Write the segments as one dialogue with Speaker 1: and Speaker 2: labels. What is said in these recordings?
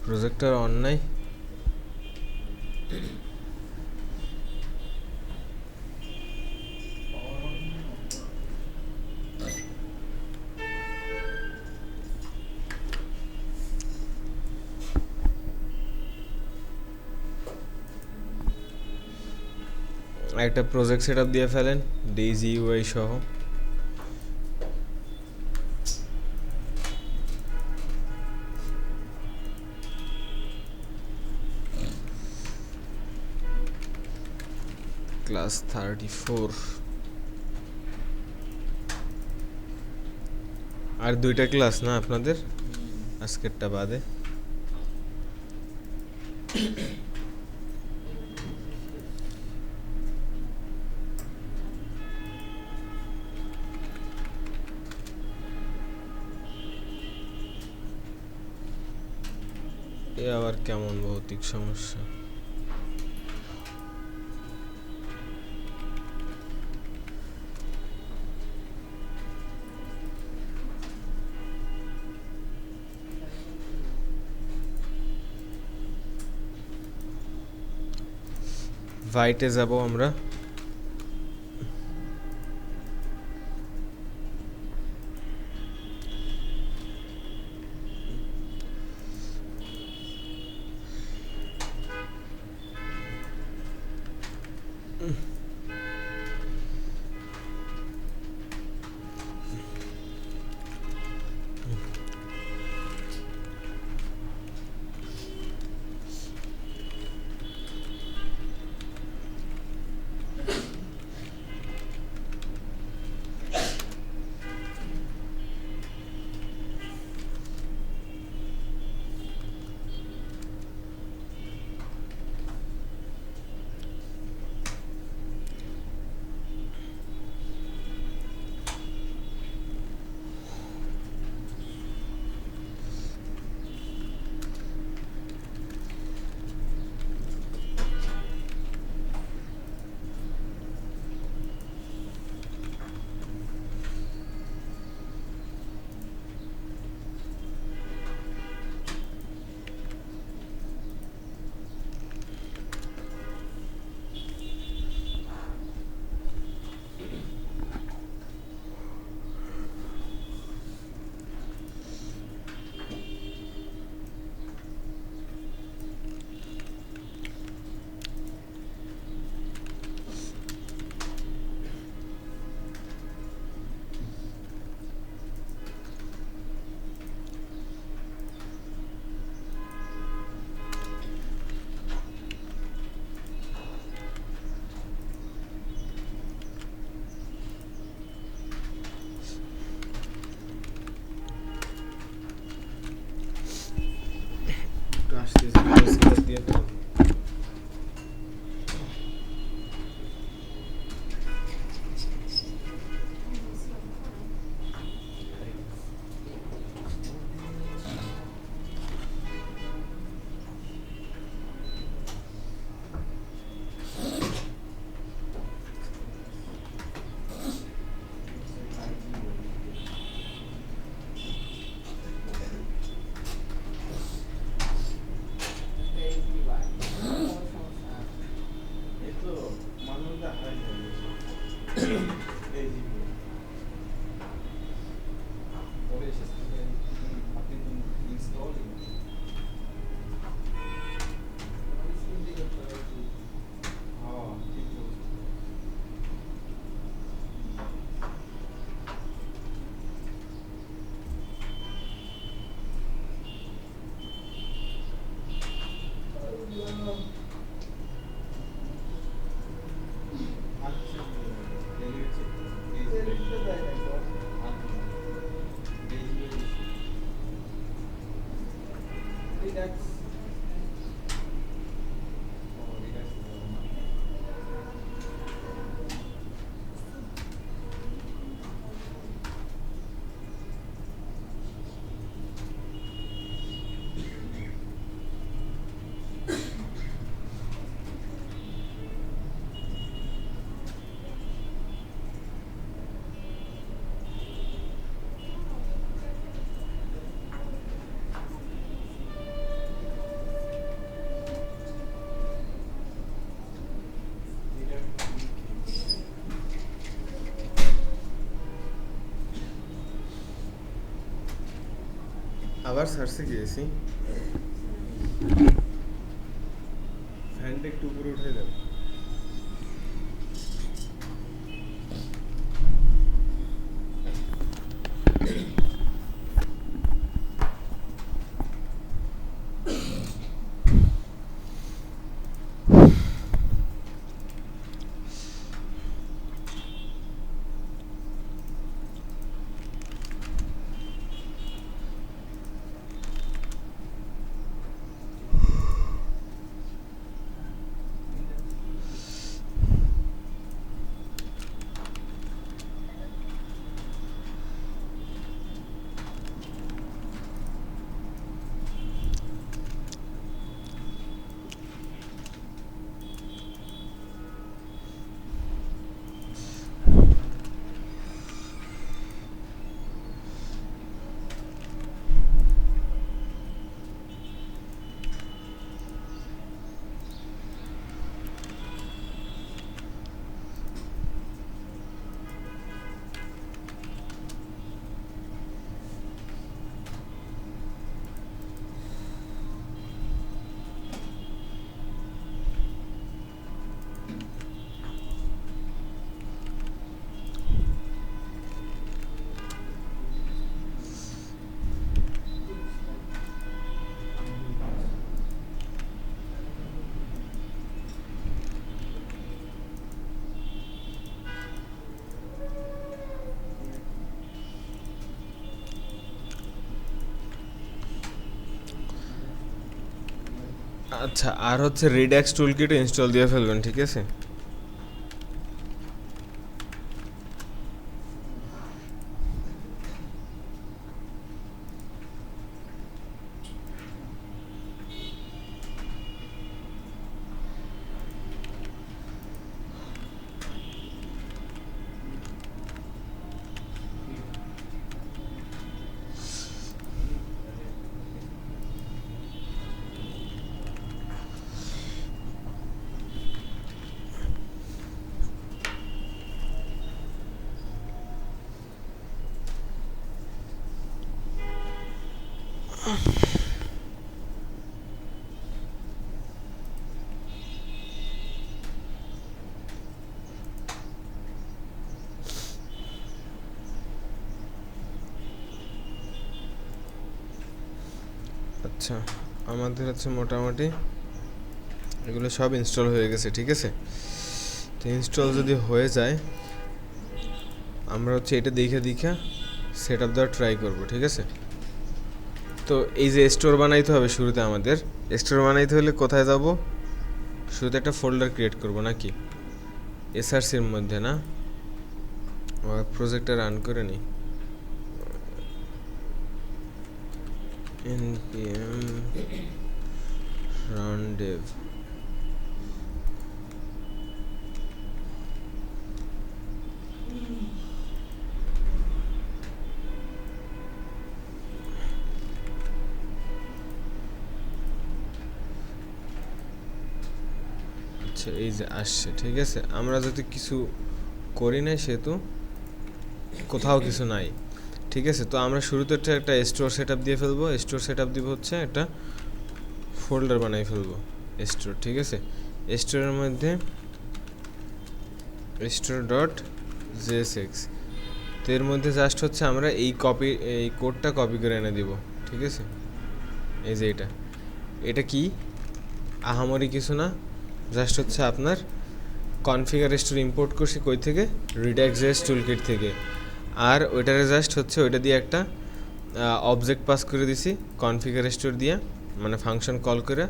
Speaker 1: Projector on নাই। একটা project setup দিয়ে ফেলেন ডেইজি ইউআই সহ। ক্লাস 34 আর 2টা ক্লাস না আপনাদের আজকেরটা বাদে? এ আবার কেমন ভৌতিক সমস্যা? ভাইটে যাব আমরা। আবার সার্চে গিয়েছি, ফ্যানটা একটু উপরে উঠে দেব। আচ্ছা, আর হচ্ছে রিড্যাক্স টুলকিট ইনস্টল দিয়ে ফেলবেন, ঠিক আছে? আচ্ছা, আমাদের হচ্ছে মোটামুটি এগুলো সব ইনস্টল হয়ে গেছে, ঠিক আছে? তো ইনস্টল যদি হয়ে যায়, আমরা হচ্ছে এটা দেখে সেট আপ দেওয়ার ট্রাই করবো, ঠিক আছে? তো এই যে স্টোর বানাইতে হবে শুরুতে, আমাদের স্টোর বানাইতে হলে কোথায় যাব? শুরুতে একটা ফোল্ডার ক্রিয়েট করব নাকি, এসআরসির মধ্যে না? প্রজেক্টটা রান করে নিই। npm run dev, আচ্ছা এই যে আসছে, ঠিক আছে? আমরা যদি কিছু করি নাই সেহেতু কোথাও কিছু নাই, ঠিক আছে? তো আমরা শুরুতে একটা স্টোর সেট আপ দিয়ে ফেলবো। স্টোর সেট আপ দিব হচ্ছে একটা ফোল্ডার বানাই ফেলবো স্টোর, ঠিক আছে? স্টোরের মধ্যে স্টোর ডট জেএসএক্স, তো এর মধ্যে জাস্ট হচ্ছে আমরা এই কোডটা কপি করে এনে দিব, ঠিক আছে? এই যে এটা কি আহামরি কিছু না, জাস্ট হচ্ছে আপনার কনফিগার স্টোর ইম্পোর্ট করছি কই থেকে? রিড্যাক্স.js টুলকিট থেকে। আর ওইটারে জাস্ট হচ্ছে ওইটা দিয়ে একটা অবজেক্ট পাস করে দিছি কনফিগার স্টোর দিয়ে, মানে ফাংশন কল করে।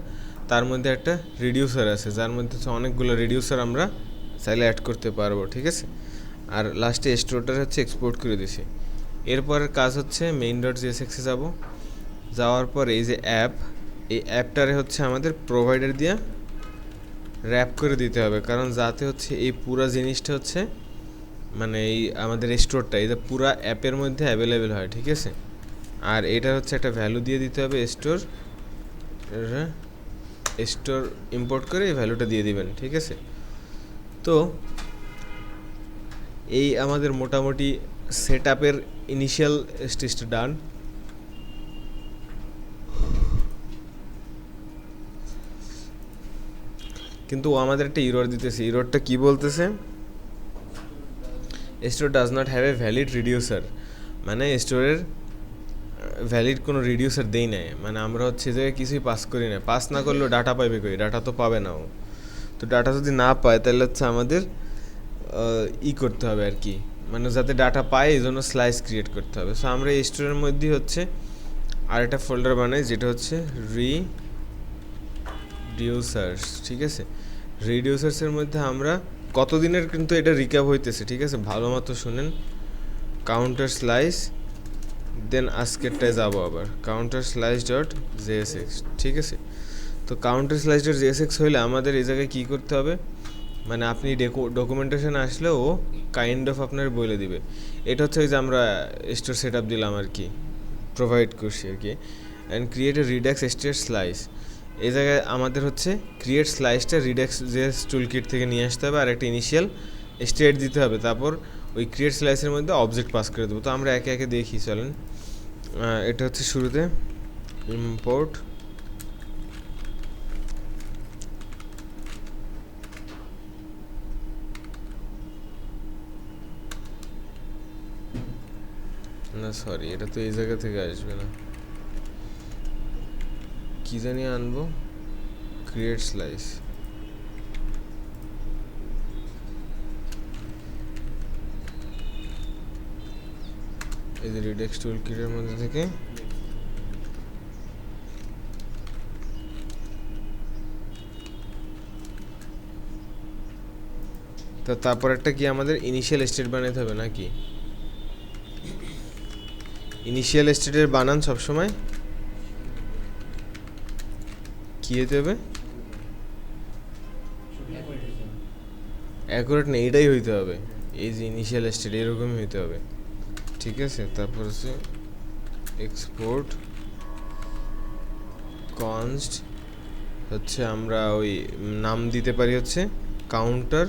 Speaker 1: তার মধ্যে একটা রিডিউসার আছে, যার মধ্যে হচ্ছে অনেকগুলো রিডিউসার আমরা চাইলে অ্যাড করতে পারবো, ঠিক আছে? আর লাস্টে স্টোরটা হচ্ছে এক্সপোর্ট করে দিছি। এরপরের কাজ হচ্ছে main.jsx-এ যাওয়ার পর এই যে এই অ্যাপটারে হচ্ছে আমাদের প্রোভাইডার দিয়ে র্যাপ করে দিতে হবে, কারণ যাতে হচ্ছে এই পুরো জিনিসটা হচ্ছে মানে এই আমাদের স্টোরটা এই যে পুরো অ্যাপের মধ্যে অ্যাভেলেবেল হয়, ঠিক আছে? আর এটা হচ্ছে একটা ভ্যালু দিয়ে দিতে হবে, স্টোর ইম্পোর্ট করে এই ভ্যালুটা দিয়ে দিবেন, ঠিক আছে? তো এই আমাদের মোটামুটি সেট আপের ইনিশিয়াল স্টেজটা ডান। কিন্তু ও আমাদের একটা ইরর দিতেছে। ইররটা কি বলতেছে? Store does not have a valid reducer, মানে স্টোরের ভ্যালিড কোনো রিডিউসার দেই নাই, মানে আমরা হচ্ছে যে কিছুই পাস করি না। পাস না করলেও ডাটা পাবে কই? ডাটা তো পাবে না ও। তো ডাটা যদি না পায় তাহলে হচ্ছে আমাদের করতে হবে আর কি, মানে যাতে ডাটা পায় এই জন্য স্লাইস ক্রিয়েট করতে হবে। সো আমরা এই স্টোরের মধ্যেই হচ্ছে আরেকটা ফোল্ডার বানাই যেটা হচ্ছে রিডিউসার্স, ঠিক আছে? রিডিউসার্সের মধ্যে আমরা কতদিনের কিন্তু এটা রিক্যাপ হইতেছে, ঠিক আছে? ভালো মতো শুনেন। কাউন্টার স্লাইস, দেন আজকেরটায় যাবো আবার কাউন্টার স্লাইস ডট জেএসএক্স, ঠিক আছে? তো কাউন্টার স্লাইস ডট জেএসএক্স হইলে আমাদের এই জায়গায় কী করতে হবে, মানে আপনি ডকুমেন্টেশনে আসলে ও কাইন্ড অফ আপনার বলে দিবে। এটা হচ্ছে ওই যে আমরা স্টোর সেট আপ দিলাম আর কি, প্রোভাইড করছি আর কি। And create a Redux state slice, এই জায়গায় আমাদের হচ্ছে ক্রিয়েট স্লাইসটা রিডাক্স যে টুল কিট থেকে নিয়ে আসতে হবে, আর একটা ইনিশিয়াল স্টেট দিতে হবে। তারপর ওই ক্রিয়েট স্লাইসের মধ্যে অবজেক্ট পাস করে দেবো। তো আমরা একে একে দেখি, চলেন। এটা হচ্ছে শুরুতে ইম্পোর্ট না, সরি, এটা তো এই জায়গা থেকে আসবে না, কি জানি আনবো, ক্রিয়েট স্লাইস। এই যে রিডেক্স টুল কিটের মধ্যে থেকে তো তারপর একটা কি আমাদের ইনিশিয়াল স্টেট বানাতে হবে নাকি? ইনিশিয়াল স্টেটের বানান সবসময় কি হতে হবে? অ্যাকুরেট না, এটাই হইতে হবে। এই যে ইনিশিয়াল স্টেট এরকমই হইতে হবে, ঠিক আছে? তারপর হচ্ছে এক্সপোর্ট কনস্ট, হচ্ছে আমরা ওই নাম দিতে পারি হচ্ছে কাউন্টার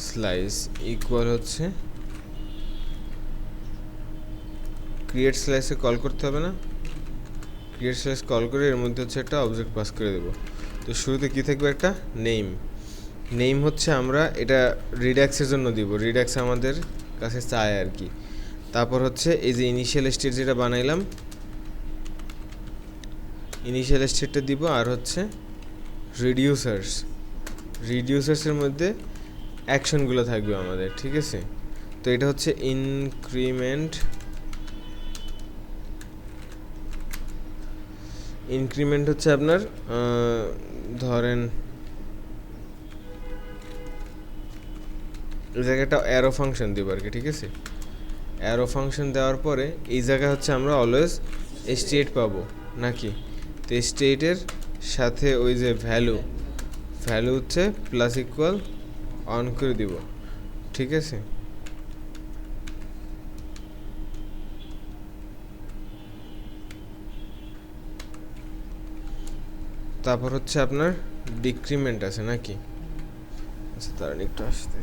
Speaker 1: স্লাইস ইকুয়াল হচ্ছে ক্রিয়েট স্লাইসে কল করতে হবে না? ক্রিয়েট স্লাইস কল করে এর মধ্যে হচ্ছে একটা অবজেক্ট পাস করে দেবো। তো শুরুতে কী থাকবে? একটা নেম হচ্ছে আমরা এটা রিডাক্সের জন্য দিব, রিডাক্স আমাদের কাছে চায় আর কি। তারপর হচ্ছে এই যে ইনিশিয়াল স্টেট যেটা বানাইলাম, ইনিশিয়াল স্টেটটা দিব। আর হচ্ছে রিডিউসার্সের মধ্যে অ্যাকশনগুলো থাকবে আমাদের, ঠিক আছে? তো এটা হচ্ছে ইনক্রিমেন্ট হচ্ছে আপনার ধরেন এই জায়গাটা অ্যারো ফাংশন দিব আর কি, ঠিক আছে? অ্যারো ফাংশন দেওয়ার পরে এই জায়গায় হচ্ছে আমরা অলওয়েজ স্টেট পাবো নাকি? তো স্টেটের সাথে ওই যে ভ্যালু হচ্ছে প্লাস ইকুয়াল অন করে দিব, ঠিক আছে? তারপর হচ্ছে আপনার ডিক্রিমেন্ট আছে নাকি? আচ্ছা, তার একটু আসতে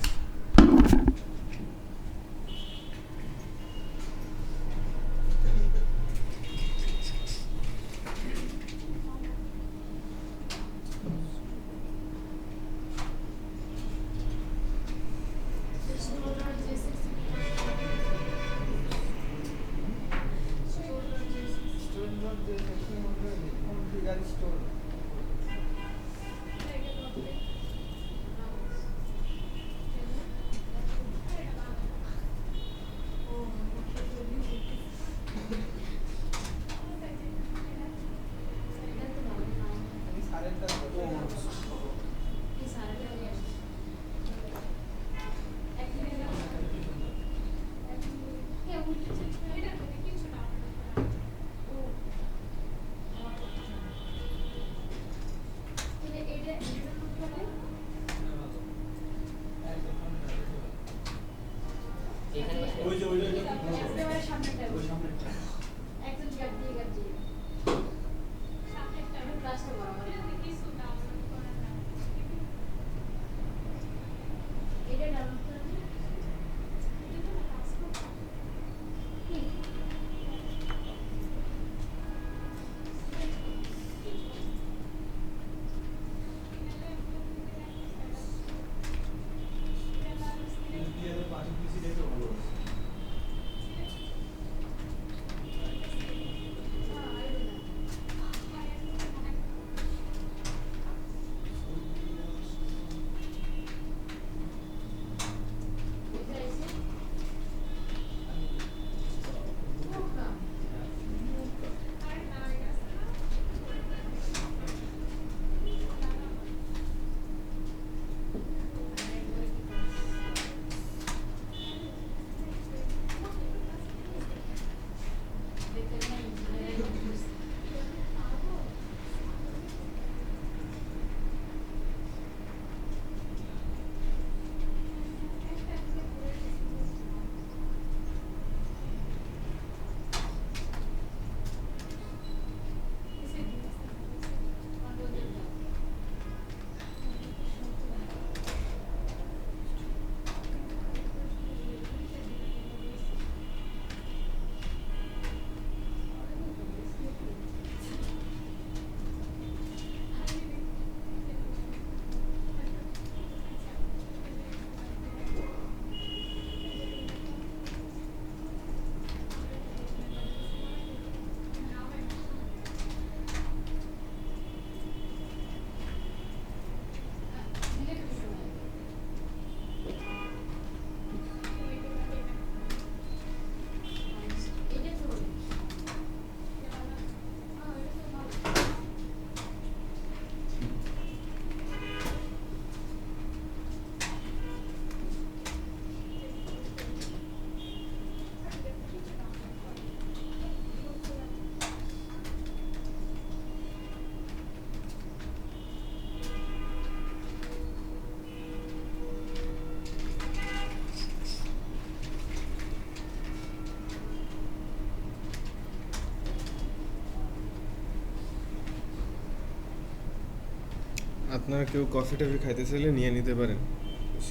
Speaker 1: আপনারা কেউ কফি টফি খাইতে চাইলে নিয়ে নিতে পারেন,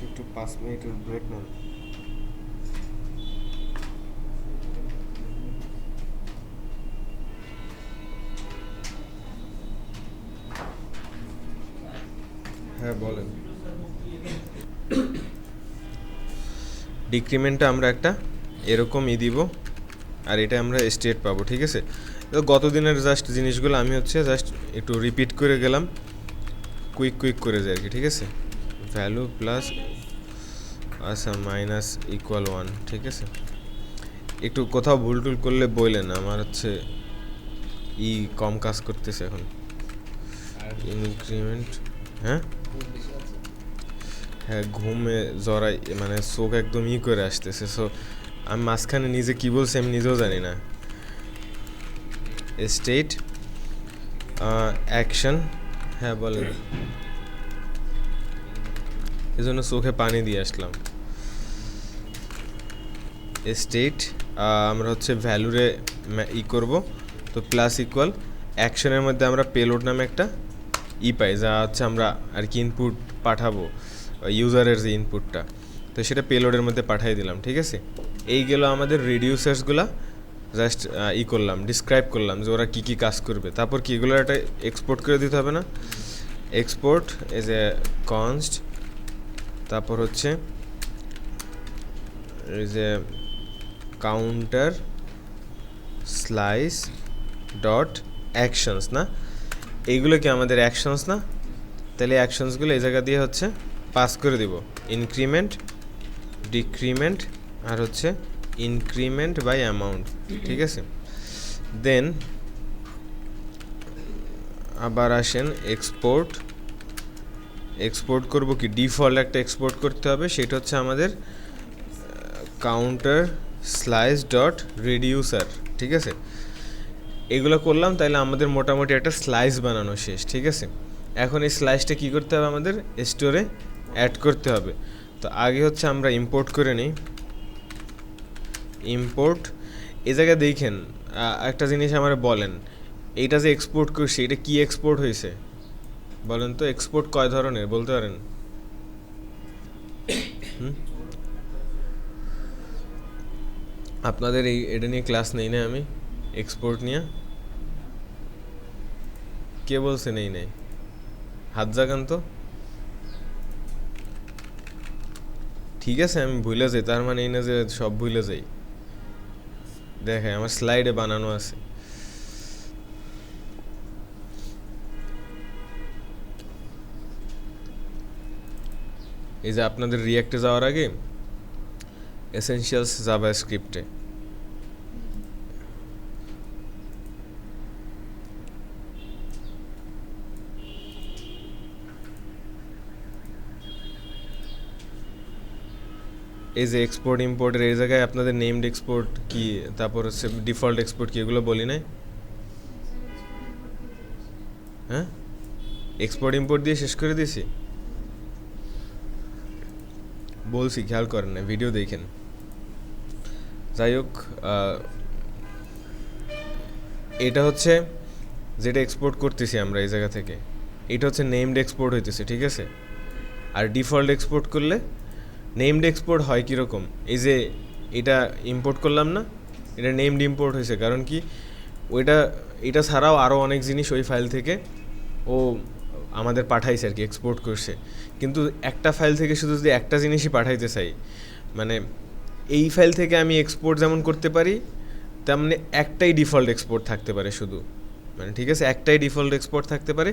Speaker 1: একটু 5 মিনিটের ব্রেক নেন। হ্যাঁ বলেন। ডিক্রিমেন্টটা আমরা একটা এরকমই দিব, আর এটা আমরা স্টেট পাবো, ঠিক আছে। তো গত দিনের জাস্ট জিনিসগুলো আমি হচ্ছে জাস্ট একটু রিপিট করে গেলাম, কুইক করে যায় আর কি, ঠিক আছে। ভ্যালু প্লাস আচ্ছা মাইনাস ইকুয়াল 1, ঠিক আছে। একটু কোথাও ভুল টুল করলে বললেন, আমার হচ্ছে কম কাজ করতেছে এখন। ইনক্রিমেন্ট, হ্যাঁ হ্যাঁ ঘুমে জড়াই, মানে চোখ একদম করে আসতেছে। সো আমি মাঝখানে নিজে কি বলছি আমি নিজেও জানি না। স্টেট অ্যাকশন, হ্যাঁ বলেন। এই জন্য চোখে পানি দিয়ে আসলাম। স্টেট আমরা হচ্ছে ভ্যালুরে করব, তো প্লাস ইকুয়াল অ্যাকশনের মধ্যে আমরা পেলোড নামে একটা পাই, যা হচ্ছে আমরা আর কি ইনপুট পাঠাবো, ইউজারের যে ইনপুটটা, তো সেটা পেলোডের মধ্যে পাঠিয়ে দিলাম, ঠিক আছে। এই গেল আমাদের রিডিউসার্সগুলা, জাস্ট করলাম, ডিসক্রাইব করলাম যে ওরা কী কী কাজ করবে। তারপর কি এগুলো একটা এক্সপোর্ট করে দিতে হবে না, এক্সপোর্ট এজ এ কনস্ট, তারপর হচ্ছে এই যে কাউন্টার স্লাইস ডট অ্যাকশনস, না এইগুলো কি আমাদের অ্যাকশনস না, তাহলে অ্যাকশনসগুলো এই জায়গা দিয়ে হচ্ছে পাস করে দিব, ইনক্রিমেন্ট ডিক্রিমেন্ট আর হচ্ছে ইনক্রিমেন্ট বাই অ্যামাউন্ট, ঠিক আছে। দেন আবার আসেন এক্সপোর্ট করব কি, ডিফল্ট একটা এক্সপোর্ট করতে হবে, সেটা হচ্ছে আমাদের কাউন্টার স্লাইস ডট রিডিউসার, ঠিক আছে। এগুলো করলাম, তাহলে আমাদের মোটামুটি একটা স্লাইস বানানো শেষ, ঠিক আছে। এখন এই স্লাইসটা কী করতে হবে, আমাদের স্টোরে অ্যাড করতে হবে। তো আগে হচ্ছে আমরা ইম্পোর্ট করে নিই, ইম্পোর্ট। এ জায়গায় দেখেন একটা জিনিস আমার বলেন, এইটা যে এক্সপোর্ট করছি এটা কি এক্সপোর্ট হয়েছে বলেন তো, এক্সপোর্ট কয় ধরনের বলতে পারেন? আপনাদের এটা নিয়ে ক্লাস নেই না, আমি এক্সপোর্ট নিয়ে কে বলছে নেই নাই, হাত জাগান তো। ঠিক আছে আমি ভুলে যাই, তার মানে এই না যে সব ভুলে যাই। দেখে আমার স্লাইডে বানানো আছে। এই যে আপনাদের রিঅ্যাক্টে যাওয়ার আগে এসেনশিয়ালস জাভাস্ক্রিপ্টে এই যে এক্সপোর্ট ইম্পোর্টের এই জায়গায় আপনাদের নেমড এক্সপোর্ট কি, তারপর হচ্ছে ডিফল্ট এক্সপোর্ট কি, এগুলো বলি নাই? হ্যাঁ এক্সপোর্ট ইম্পোর্ট দিয়ে শেষ করে দিয়েছি, বলছি খেয়াল করেন না, ভিডিও দেখেন। যাই হোক, এটা হচ্ছে যেটা এক্সপোর্ট করতেছি আমরা এই জায়গা থেকে, এটা হচ্ছে নেমড এক্সপোর্ট হইতেছে, ঠিক আছে। আর ডিফল্ট এক্সপোর্ট করলে নেমড এক্সপোর্ট হয় কীরকম, এই যে এটা ইম্পোর্ট করলাম না, এটা নেমড ইম্পোর্ট হয়েছে, কারণ কি এটা ছাড়াও আরও অনেক জিনিস ওই ফাইল থেকে ও আমাদের পাঠাইছে আর কি, এক্সপোর্ট করছে। কিন্তু একটা ফাইল থেকে শুধু যদি একটা জিনিসই পাঠাইতে চাই, মানে এই ফাইল থেকে আমি এক্সপোর্ট যেমন করতে পারি, তেমনি একটাই ডিফল্ট এক্সপোর্ট থাকতে পারে শুধু, মানে ঠিক আছে, একটাই ডিফল্ট এক্সপোর্ট থাকতে পারে,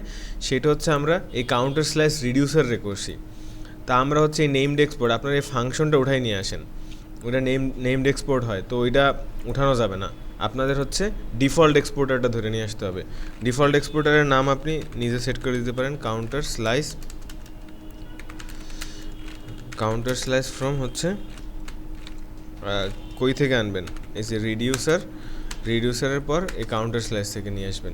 Speaker 1: সেটা হচ্ছে আমরা এই কাউন্টার স্ল্যাশ রিডিউসারে করছি। তা আমরা হচ্ছে এই নেমড এক্সপোর্ট, আপনার এই ফাংশনটা উঠাই নিয়ে আসেন, ওটা নেমড এক্সপোর্ট হয়, তো ওইটা উঠানো যাবে না, আপনাদের হচ্ছে ডিফল্ট এক্সপোর্টারটা ধরে নিয়ে আসতে হবে। ডিফল্ট এক্সপোর্টারের নাম আপনি নিজে সেট করে দিতে পারেন, কাউন্টার স্লাইস ফ্রম হচ্ছে কই থেকে আনবেন, এই যে রিডিউসারের পর এই কাউন্টার স্লাইস থেকে নিয়ে আসবেন।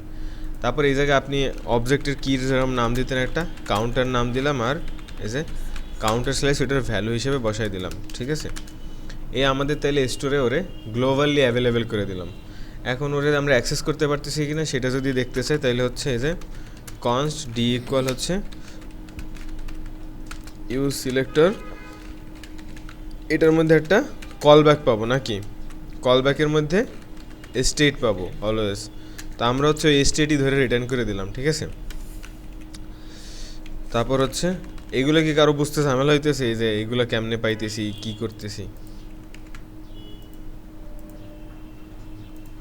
Speaker 1: তারপর এই জায়গায় আপনি অবজেক্টের কী যেরকম নাম দিতেন, একটা কাউন্টার নাম দিলাম, আর এই যে কাউন্টার স্লাইস ওটার ভ্যালু হিসেবে বসাই দিলাম, ঠিক আছে। এই আমাদের তাইলে স্টোরে ওরে গ্লোবালি অ্যাভেলেবেল করে দিলাম। এখন ওরে আমরা অ্যাক্সেস করতে পারতেছি কি না সেটা যদি দেখতে চাই, তাইলে হচ্ছে এই যে কনস্ট ডি ইকুয়াল হচ্ছে ইউজ সিলেক্টর, এটার মধ্যে একটা কল ব্যাক পাবো নাকি, কল ব্যাকের মধ্যে স্টেট পাবো অলওয়েজ। তো আমরা হচ্ছে ওই স্টেটই ধরে রিটার্ন করে দিলাম, ঠিক আছে। তারপর হচ্ছে এগুলো কি কারো বুঝতে ঝামেলা হইতেছে, এই যে এগুলো কেমনে পাইতেছি, কি করতেছি,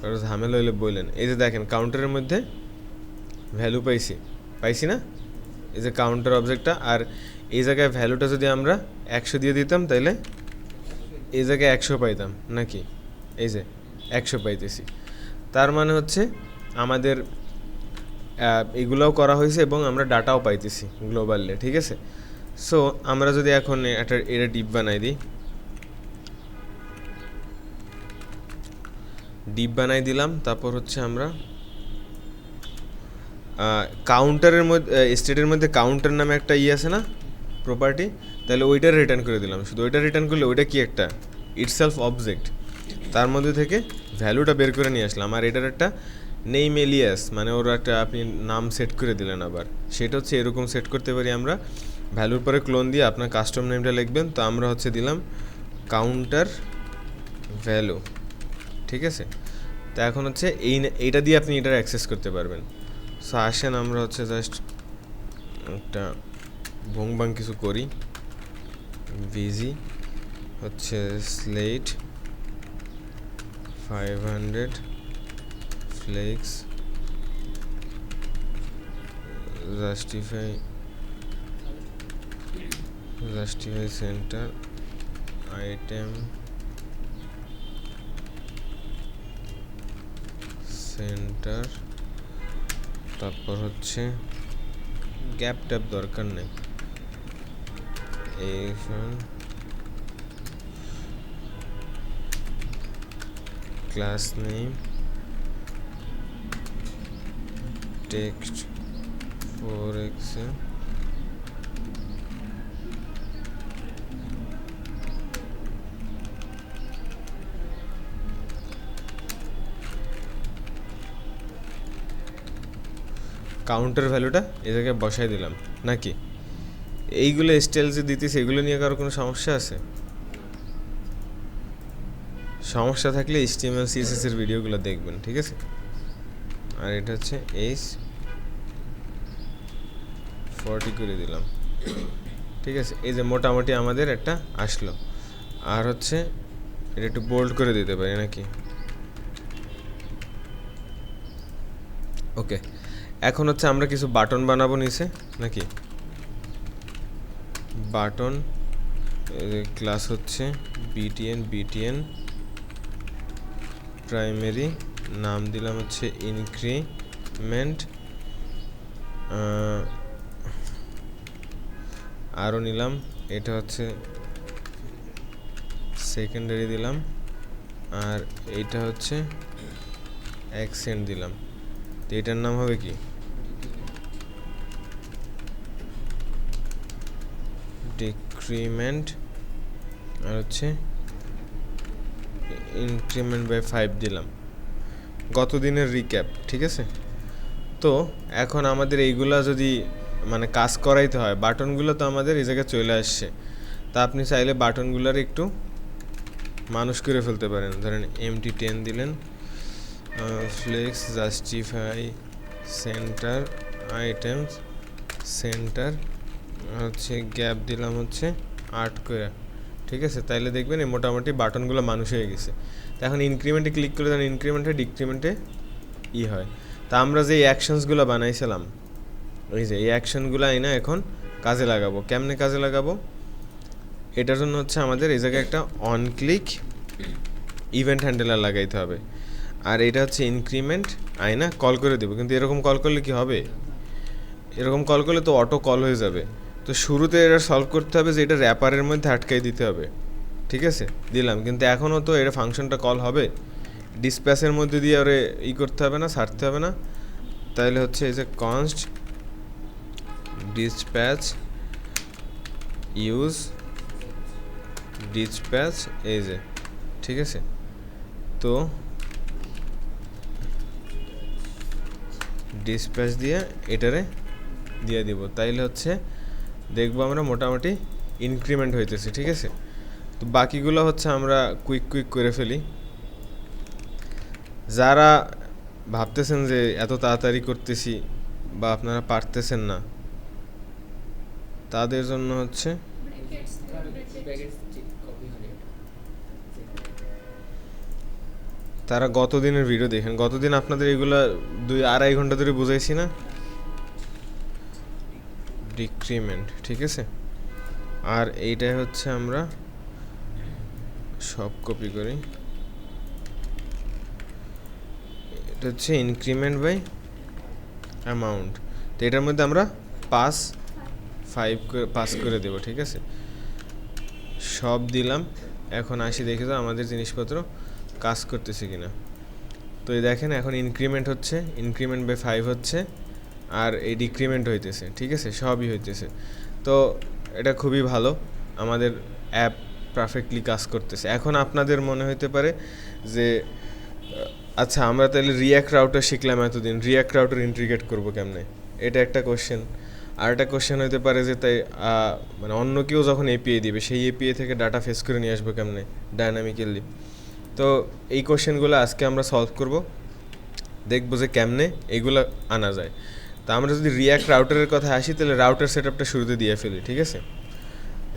Speaker 1: কারো ঝামেলা হইলে বললেন। এই যে দেখেন কাউন্টারের মধ্যে ভ্যালু পাইছি না, এই যে কাউন্টার অবজেক্টটা, আর এই জায়গায় ভ্যালুটা যদি আমরা 100 দিয়ে দিতাম তাহলে এই জায়গায় 100 পাইতাম নাকি, এই যে 100 পাইতেছি। তার মানে হচ্ছে আমাদের এগুলোও করা হয়েছে এবং আমরা ডাটাও পাইতেছি গ্লোবালে, ঠিক আছে। সো আমরা যদি এখন এটা ডিপ বানাই দিই, ডিপ বানাই দিলাম, তারপর হচ্ছে আমরা কাউন্টারের মধ্যে স্টেটের মধ্যে কাউন্টার নামে একটা আছে না প্রপার্টি, তাহলে ওইটা রিটার্ন করে দিলাম। শুধু ওইটা রিটার্ন করলে ওইটা কি একটা ইটসেলফ অবজেক্ট, তার মধ্যে থেকে ভ্যালুটা বের করে নিয়ে আসলাম। আর এটার একটা নেম এলিয়াস, মানে ওর একটা আপনি নাম সেট করে দিলেন। আবার সেটা হচ্ছে এরকম সেট করতে পারি আমরা, ভ্যালুর পরে ক্লোন দিয়ে আপনার কাস্টম নেমটা লিখবেন। তো আমরা হচ্ছে দিলাম কাউন্টার ভ্যালু, ঠিক আছে। তো এখন হচ্ছে এইটা দিয়ে আপনি এটার অ্যাক্সেস করতে পারবেন। সো আসেন আমরা হচ্ছে জাস্ট একটা ভংবাং কিছু করি, ভিজি হচ্ছে slate 500 flakes justify centre item centre, তারপর হচ্ছে গ্যাপ ট্যাপ দরকার নেই, class name text 4x counter ভ্যালুটা এই জায়গায় বসাই দিলাম নাকি। এইগুলো স্টাইল যে দিতেছি এগুলো নিয়ে কারো কোনো সমস্যা আছে? সমস্যা থাকলে HTML CSS এর ভিডিওগুলো দেখবেন, ঠিক আছে। আর এটা হচ্ছে H40 করে দিলাম, ঠিক আছে। এই যে মোটামুটি আমাদের একটা আসলো। আর হচ্ছে এটা একটু বোল্ড করে দিতে পারি নাকি, ওকে। এখন হচ্ছে আমরা কিছু বাটন বানাবো নিচে নাকি, বাটন ক্লাস হচ্ছে BTN প্রাইমারি, নাম দিলাম হচ্ছে ইনক্রিমেন্ট, আরও নিলাম, এটা হচ্ছে সেকেন্ডারি দিলাম, আর এইটা হচ্ছে অ্যাকসেন্ট দিলাম। তো এটার নাম হবে কি ডিক্রিমেন্ট, আর হচ্ছে ইনক্রিমেন্ট বাই 5 দিলাম। গত দিনের রিক্যাপ, ঠিক আছে। তো এখন আমাদের এইগুলা যদি মানে কাজ করাইতে হয়, বাটনগুলো তো আমাদের এই জায়গায় চলে আসছে। তা আপনি চাইলে বাটনগুলোর একটু মানুষ করে ফেলতে পারেন। ধরেন MT10 দিলেন, flakes justify centre items centre, হচ্ছে গ্যাপ দিলাম হচ্ছে 8 করে, ঠিক আছে। তাইলে দেখবেন এই মোটামুটি বাটনগুলো মানুষ হয়ে গেছে। তো এখন ইনক্রিমেন্টে ক্লিক করে দেন, ইনক্রিমেন্টে ডিক্রিমেন্টে হয়। তা আমরা যে অ্যাকশনসগুলো বানাইছিলাম, ওই যে এই অ্যাকশনগুলো না এখন কাজে লাগাবো। কেমনে কাজে লাগাবো? এটার জন্য হচ্ছে আমাদের এই জায়গায় একটা অন ক্লিক ইভেন্ট হ্যান্ডেলার লাগাইতে হবে। আর এটা হচ্ছে ইনক্রিমেন্ট না কল করে দেবো। কিন্তু এরকম কল করলে কি হবে? এরকম কল করলে তো অটো কল হয়ে যাবে। তো শুরুতে এটা সলভ করতে হবে যে এটা র্যাপারের মধ্যে আটকাই দিতে হবে, ঠিক আছে। দিলাম, কিন্তু এখনও তো এটা ফাংশনটা কল হবে, ডিসপ্যাচের মধ্যে দিয়ে ওরে করতে হবে না, ছাড়তে হবে না। তাহলে হচ্ছে এই যে কনস্ট ডিসপ্যাচ ইউজ ডিসপ্যাচ, এই যে, ঠিক আছে। তো ডিসপ্যাচ দিয়ে এটারে দিয়ে দিব, তাইলে হচ্ছে দেখবো আমরা মোটামুটি ইনক্রিমেন্ট হইতেছে, ঠিক আছে। তো বাকিগুলো হচ্ছে আমরা কুইক করে ফেলি। যারা ভাবতেছেন যে এত তাড়াতাড়ি করতেছি বা আপনারা পারতেছেন না, তাদের জন্য হচ্ছে তারা গত দিনের ভিডিও দেখেন। গতদিন আপনাদের এগুলা 2-2.5 ঘন্টা ধরে বুঝাইছি না, ডিক্রিমেন্ট, ঠিক আছে। আর এইটাই হচ্ছে আমরা সব কপি করি, এটা হচ্ছে ইনক্রিমেন্ট বাই অ্যামাউন্ট। তো এটার মধ্যে আমরা 5 করে দেব, ঠিক আছে। সব দিলাম। এখন আসি দেখে তো আমাদের জিনিসপত্র কাজ করতেছে কিনা। তো এই দেখেন এখন ইনক্রিমেন্ট হচ্ছে, ইনক্রিমেন্ট বাই 5 হচ্ছে, আর এই ডিক্রিমেন্ট হইতেছে, ঠিক আছে, সবই হইতেছে। তো এটা খুবই ভালো, আমাদের অ্যাপ পারফেক্টলি কাজ করতেছে। এখন আপনাদের মনে হইতে পারে যে আচ্ছা আমরা তাহলে রিয়াক্ট রাউটার শিখলাম এতদিন, রিয়াক্ট রাউটার ইন্টিগ্রেট করবো কেমনে, এটা একটা কোশ্চেন। আর একটা কোশ্চেন হতে পারে যে তাই মানে অন্য কেউ যখন এপিআই দিবে সেই এপিআই থেকে ডাটা ফেস করে নিয়ে আসবো কেমনে ডায়নামিক্যালি। তো এই কোশ্চেনগুলো আজকে আমরা সলভ করব, দেখবো যে কেমনে এইগুলো আনা যায়। তা আমরা যদি রিয়াক্ট রাউটারের কথা আসি তাহলে রাউটার সেট আপটা শুরুতে দিয়ে ফেলি, ঠিক আছে।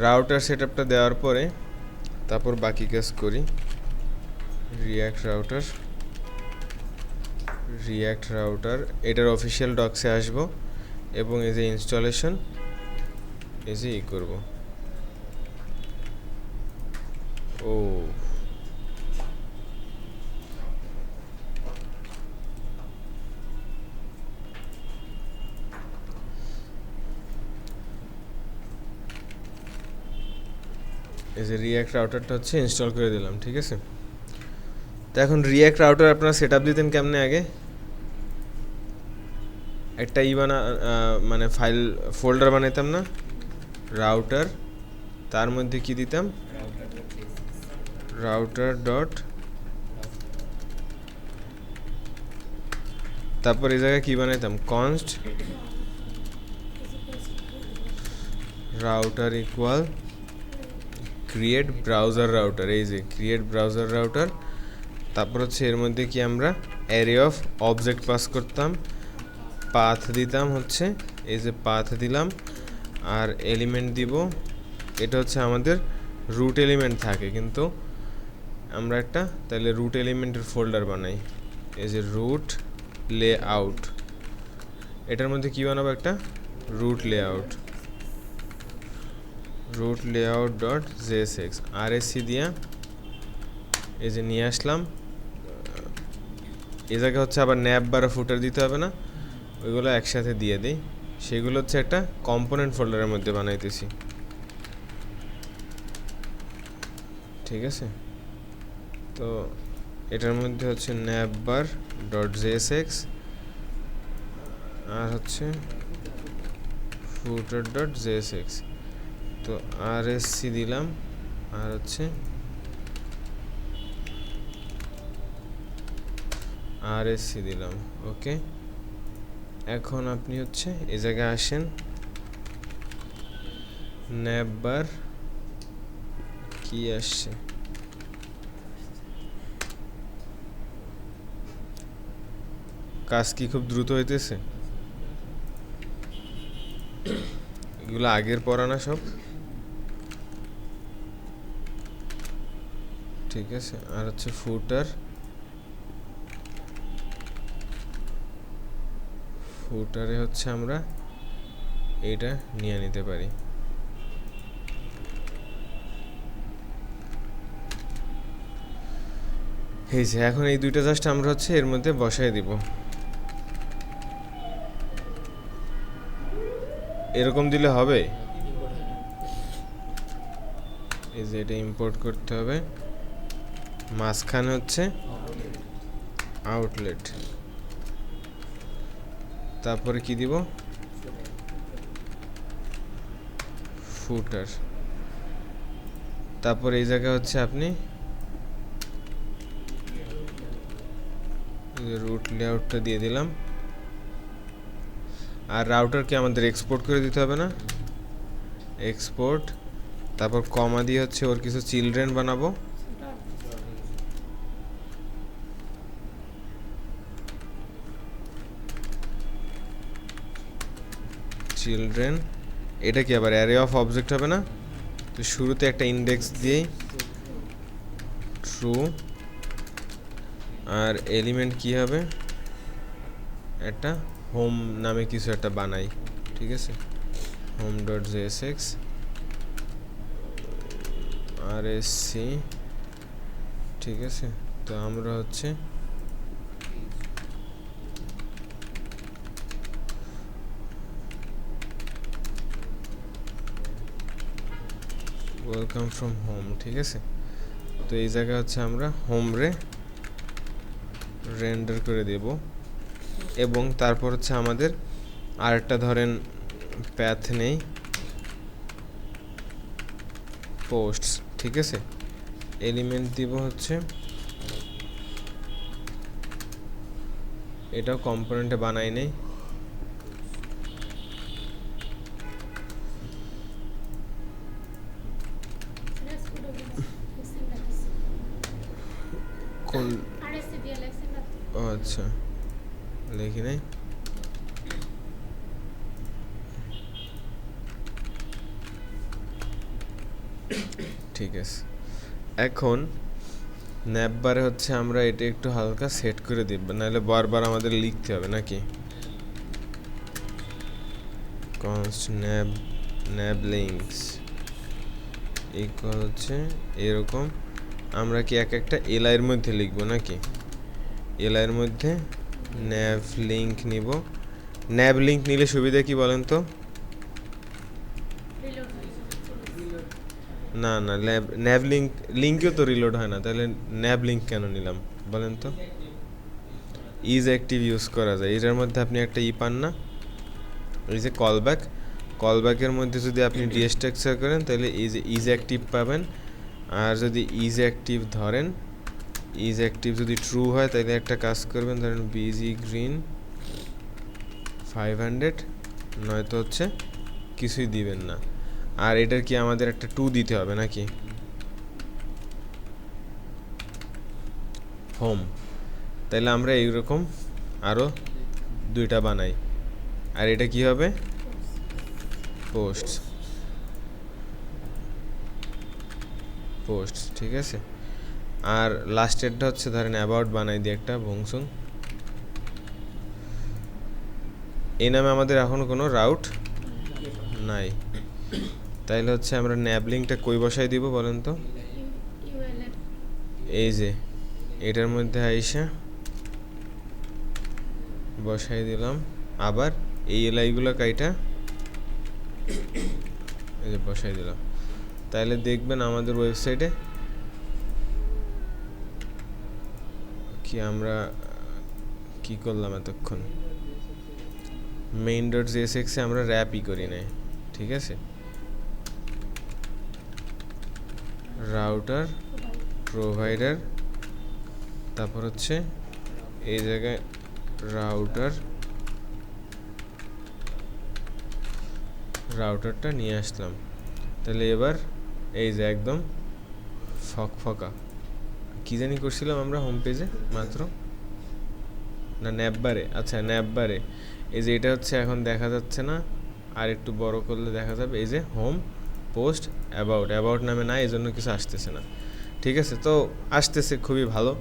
Speaker 1: রাউটার সেট আপটা দেওয়ার পরে তারপর বাকি কাজ করি। রিয়াক্ট রাউটার এটার অফিসিয়াল ডক্সে আসবো এবং এই যে ইনস্টলেশন এই যে করবো। ও এই যে রিয়াক্ট রাউটারটা হচ্ছে ইনস্টল করে দিলাম, ঠিক আছে। তো এখন রিয়াক্ট রাউটার আপনারা সেট আপ দিতেন কেমনে আগে, একটা মানে ফাইল ফোল্ডার বানাইতাম না, রাউটার, তার মধ্যে কি দিতাম, রাউটার ডট, তারপর এই জায়গায় কি বানাইতাম, const router equal create browser router, এই যে ক্রিয়েট ব্রাউজার রাউটার। তারপর হচ্ছে এর মধ্যে কি আমরা অ্যারে অফ অবজেক্ট পাস করতাম, পাথ দিতাম হচ্ছে এই যে পাথ দিলাম, আর এলিমেন্ট দিব। এটা হচ্ছে আমাদের রুট এলিমেন্ট থাকে, কিন্তু আমরা একটা তাহলে রুট এলিমেন্টের ফোল্ডার বানাই, এই যে রুট লেআউট। এটার মধ্যে কি বানাবো, একটা root layout dot JSX RSC দিয়া এই যে নিয়ে আসলাম। এই জায়গায় হচ্ছে আবার ন্যাপ বা ফুটার দিতে হবে না, ওইগুলো একসাথে দিয়ে দিই। সেগুলো হচ্ছে একটা কম্পোনেন্ট ফোল্ডারের মধ্যে বানাইতেছি, ঠিক আছে। তো এটার মধ্যে হচ্ছে ন্যাপ বার ডট জেএসএক্স আর হচ্ছে ফুটার ডট জেএসএক্স। তো আরএসসি দিলাম আর হচ্ছে আরএসসি দিলাম, ওকে। এখন আপনি হচ্ছে এই জায়গায় আসেন, ন্যাপ বার কি আসছে, কাজ কি খুব দ্রুত হইতেছে, এগুলো আগের পড়ানা সব, ঠিক আছে। আর হচ্ছে ফুটারে হচ্ছে আমরা এইটা নিয়ে নিতে পারি। এই যে এখন এই দুইটা জাস্ট আমরা হচ্ছে এর মধ্যে বসাই দিব, এরকম দিলে হবে। এই যে এটা ইম্পোর্ট করতে হবে, মাঝখানে হচ্ছে আউটলেট, তারপরে কি দিব, ফুটার। তারপর এই জায়গায় হচ্ছে আপনি রুট লেআউটটা দিয়ে দিলাম। আর রাউটারকে আমাদের এক্সপোর্ট করে দিতে হবে না, এক্সপোর্ট তারপর কমা দিয়ে হচ্ছে ওর কিছু চিলড্রেন বানাবো, চিলড্রেন। এটা কি আবার অ্যারে অফ অবজেক্ট হবে না? তো শুরুতে একটা ইন্ডেক্স দিয়েই ট্রু, আর এলিমেন্ট কি হবে, একটা হোম নামে কিছু একটা বানাই, ঠিক আছে, হোম ডট জেএসএক্স আর এস সি, ঠিক আছে। তো আমরা হচ্ছে ওয়েলকাম ফ্রম হোম, ঠিক আছে। তো এই জায়গায় হচ্ছে আমরা হোম রেন্ডার করে দেব, এবং তারপর হচ্ছে আমাদের আরেকটা ধরেন প্যাথ নেই, পোস্টস, ঠিক আছে। এলিমেন্ট দিব হচ্ছে, এটাও কম্পোনেন্টে বানাই নেই, কোন, ও আচ্ছা লিখি নাই, ঠিক আছে। এখন ন্যাববারে হচ্ছে আমরা এটা একটু হালকা সেট করে দিব, নাহলে বারবার আমাদের লিখতে হবে নাকি। কনস্ট ন্যাব লিঙ্কস ইকুয়াল হচ্ছে এরকম, আমরা কি এক একটা এলআইয়ের মধ্যে লিখব নাকি, এলআইয়ের মধ্যে ন্যাব লিঙ্ক নিব। ন্যাব লিঙ্ক নিলে সুবিধা কি বলেন তো? না না, ন্যাব লিঙ্কেও তো রিলোড হয় না, তাহলে ন্যাব লিঙ্ক কেন নিলাম বলেন তো? ইজ অ্যাক্টিভ ইউজ করা যায়, এটার মধ্যে আপনি একটা পান না, এই যে কলব্যাকের মধ্যে যদি আপনি ডিস্ট্রাকচার করেন তাহলে ইজ অ্যাক্টিভ পাবেন। আর যদি ইজ অ্যাক্টিভ ধরেন, ইজ অ্যাক্টিভ যদি ট্রু হয় তাহলে একটা কাজ করবেন, ধরেন বিজি গ্রিন 500, নয়তো হচ্ছে কিছুই দিবেন না। আর এটার কি আমাদের একটা 2 দিতে হবে নাকি, হোম। তাহলে আমরা এইরকম আরও 2টা বানাই, আর এটা কি হবে, পোস্ট, ঠিক আছে। আর লাস্টেরটা হচ্ছে ধরেন অ্যাবাউট বানাই দিয়ে একটা ভংসুং, এই নামে আমাদের এখনো কোনো রাউট নাই। তাইলে হচ্ছে আমরা ন্যাব লিঙ্কটা কই বসাই দিব বলেন তো? এই যে এটার মধ্যে আইসা বসাই দিলাম, আবার এই এলআইগুলো কাইটা এই যে বসাই দিলাম। তাহলে দেখবেন আমাদের ওয়েবসাইটে কি আমরা কি করলাম এতক্ষণ, মেইন ডট জেএসএক্সে আমরা র্যাপই করি নাই, ঠিক আছে। রাউটার প্রোভাইডার, তারপর হচ্ছে এই জায়গায় রাউটারটা নিয়ে আসলাম। তাহলে এবার এই যে একদম ফকফকা, কি জানি করছিলাম আমরা হোম পেজে মাত্র, না ন্যাববারে, আচ্ছা ন্যাববারে এই যে এটা হচ্ছে এখন দেখা যাচ্ছে না, আর একটু বড় করলে দেখা যাবে, এই যে হোম পোস্ট অ্যাবাউট নামে না, এই জন্য কিছু আসতেছে না, ঠিক আছে। তো আসতেছে খুবই ভালো,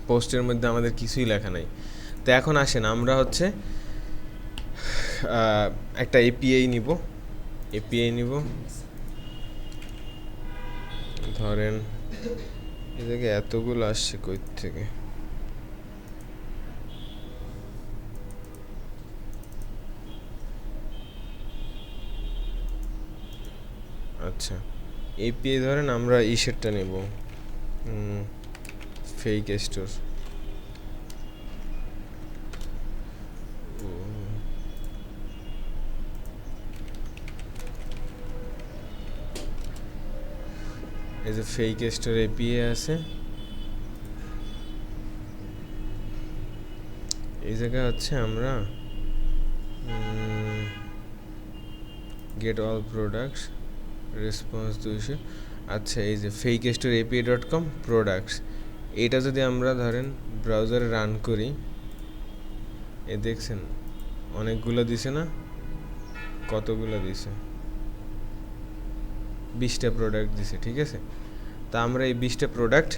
Speaker 1: পোস্টের মধ্যে আমাদের কিছুই লেখা নাই। তো এখন আসেন আমরা হচ্ছে একটা এপিআই নিব, ধরেন এই জায়গায় এতগুলো আসছে কই থেকে, আচ্ছা এপিআই ধরেন আমরা ইসেরটা নেব, ফেক স্টোর, এই যে ফেক স্টোর এপিআই আছে, এই জায়গায় হচ্ছে আমরা গেট অল প্রোডাক্টস রেসপন্স 200। আচ্ছা, এই যে fake store API dot com products, এটা যদি আমরা ধরেন ব্রাউজারে রান করি, এ দেখছেন অনেকগুলো দিছে না, কতগুলো দিছে, 20টা প্রোডাক্ট দিছে, ঠিক আছে। তা আমরা এই 20টা প্রোডাক্ট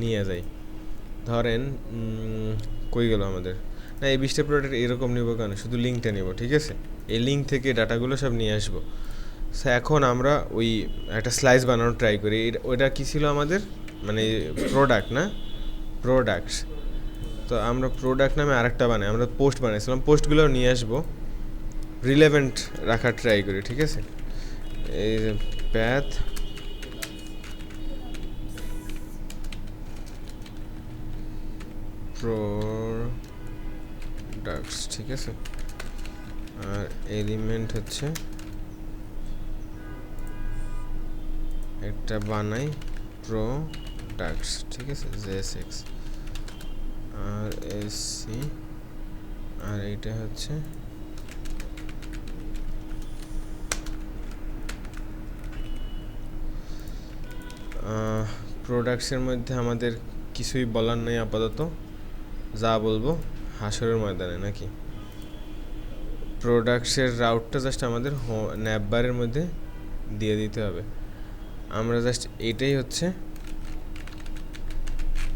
Speaker 1: নিয়ে যাই, ধরেন কই গেল আমাদের, না এই 20টা প্রোডাক্ট এরকম নিব কেন, শুধু লিঙ্কটা নিব, ঠিক আছে। এই লিঙ্ক থেকে ডাটাগুলো সব নিয়ে আসবো। সো এখন আমরা ওই একটা স্লাইস বানানোর ট্রাই করি। ওইটা কী ছিল আমাদের, মানে প্রোডাক্ট না, প্রোডাক্টস। তো আমরা প্রোডাক্ট নামে আরেকটা বানাই, আমরা পোস্ট বানাইছিলাম, পোস্টগুলো নিয়ে আসবো, রিলেভেন্ট রাখার ট্রাই করি, ঠিক আছে। এই যে প্যাথ প্রোডাক্টস, ঠিক আছে। আর এলিমেন্ট হচ্ছে একটা বানাই প্রোডাক্টস, ঠিক আছে, জেএসএক্স আর এসসি, আর এইটা হচ্ছে প্রোডাক্টসের মধ্যে আমাদের কিছুই বলার নেই আপাতত, যা বলবো হাসরের ময়দানে নাকি। প্রোডাক্টসের রাউটটা জাস্ট আমাদের ন্যাপবারের মধ্যে দিয়ে দিতে হবে। আমরা জাস্ট এইটাই হচ্ছে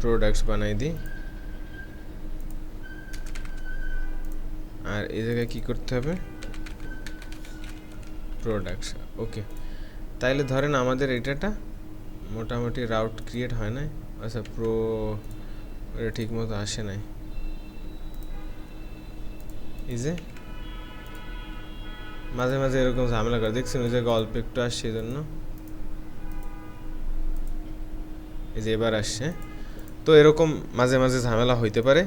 Speaker 1: প্রোডাক্টস বানাই দিই। আর এই জায়গায় কী করতে হবে, প্রোডাক্টস, ওকে। তাইলে ধরেন আমাদের এটাটা মোটামুটি রাউট ক্রিয়েট হয় নাই, আচ্ছা এটা ঠিক মতো আসে নাই, এই যে মাঝে মাঝে এরকম ঝামেলা করে, দেখছেন ওই জায়গায় অল্প একটু আসছে, এই জন্য এই যে এবার আসছে। তো এরকম মাঝে মাঝে ঝামেলা হইতে পারে,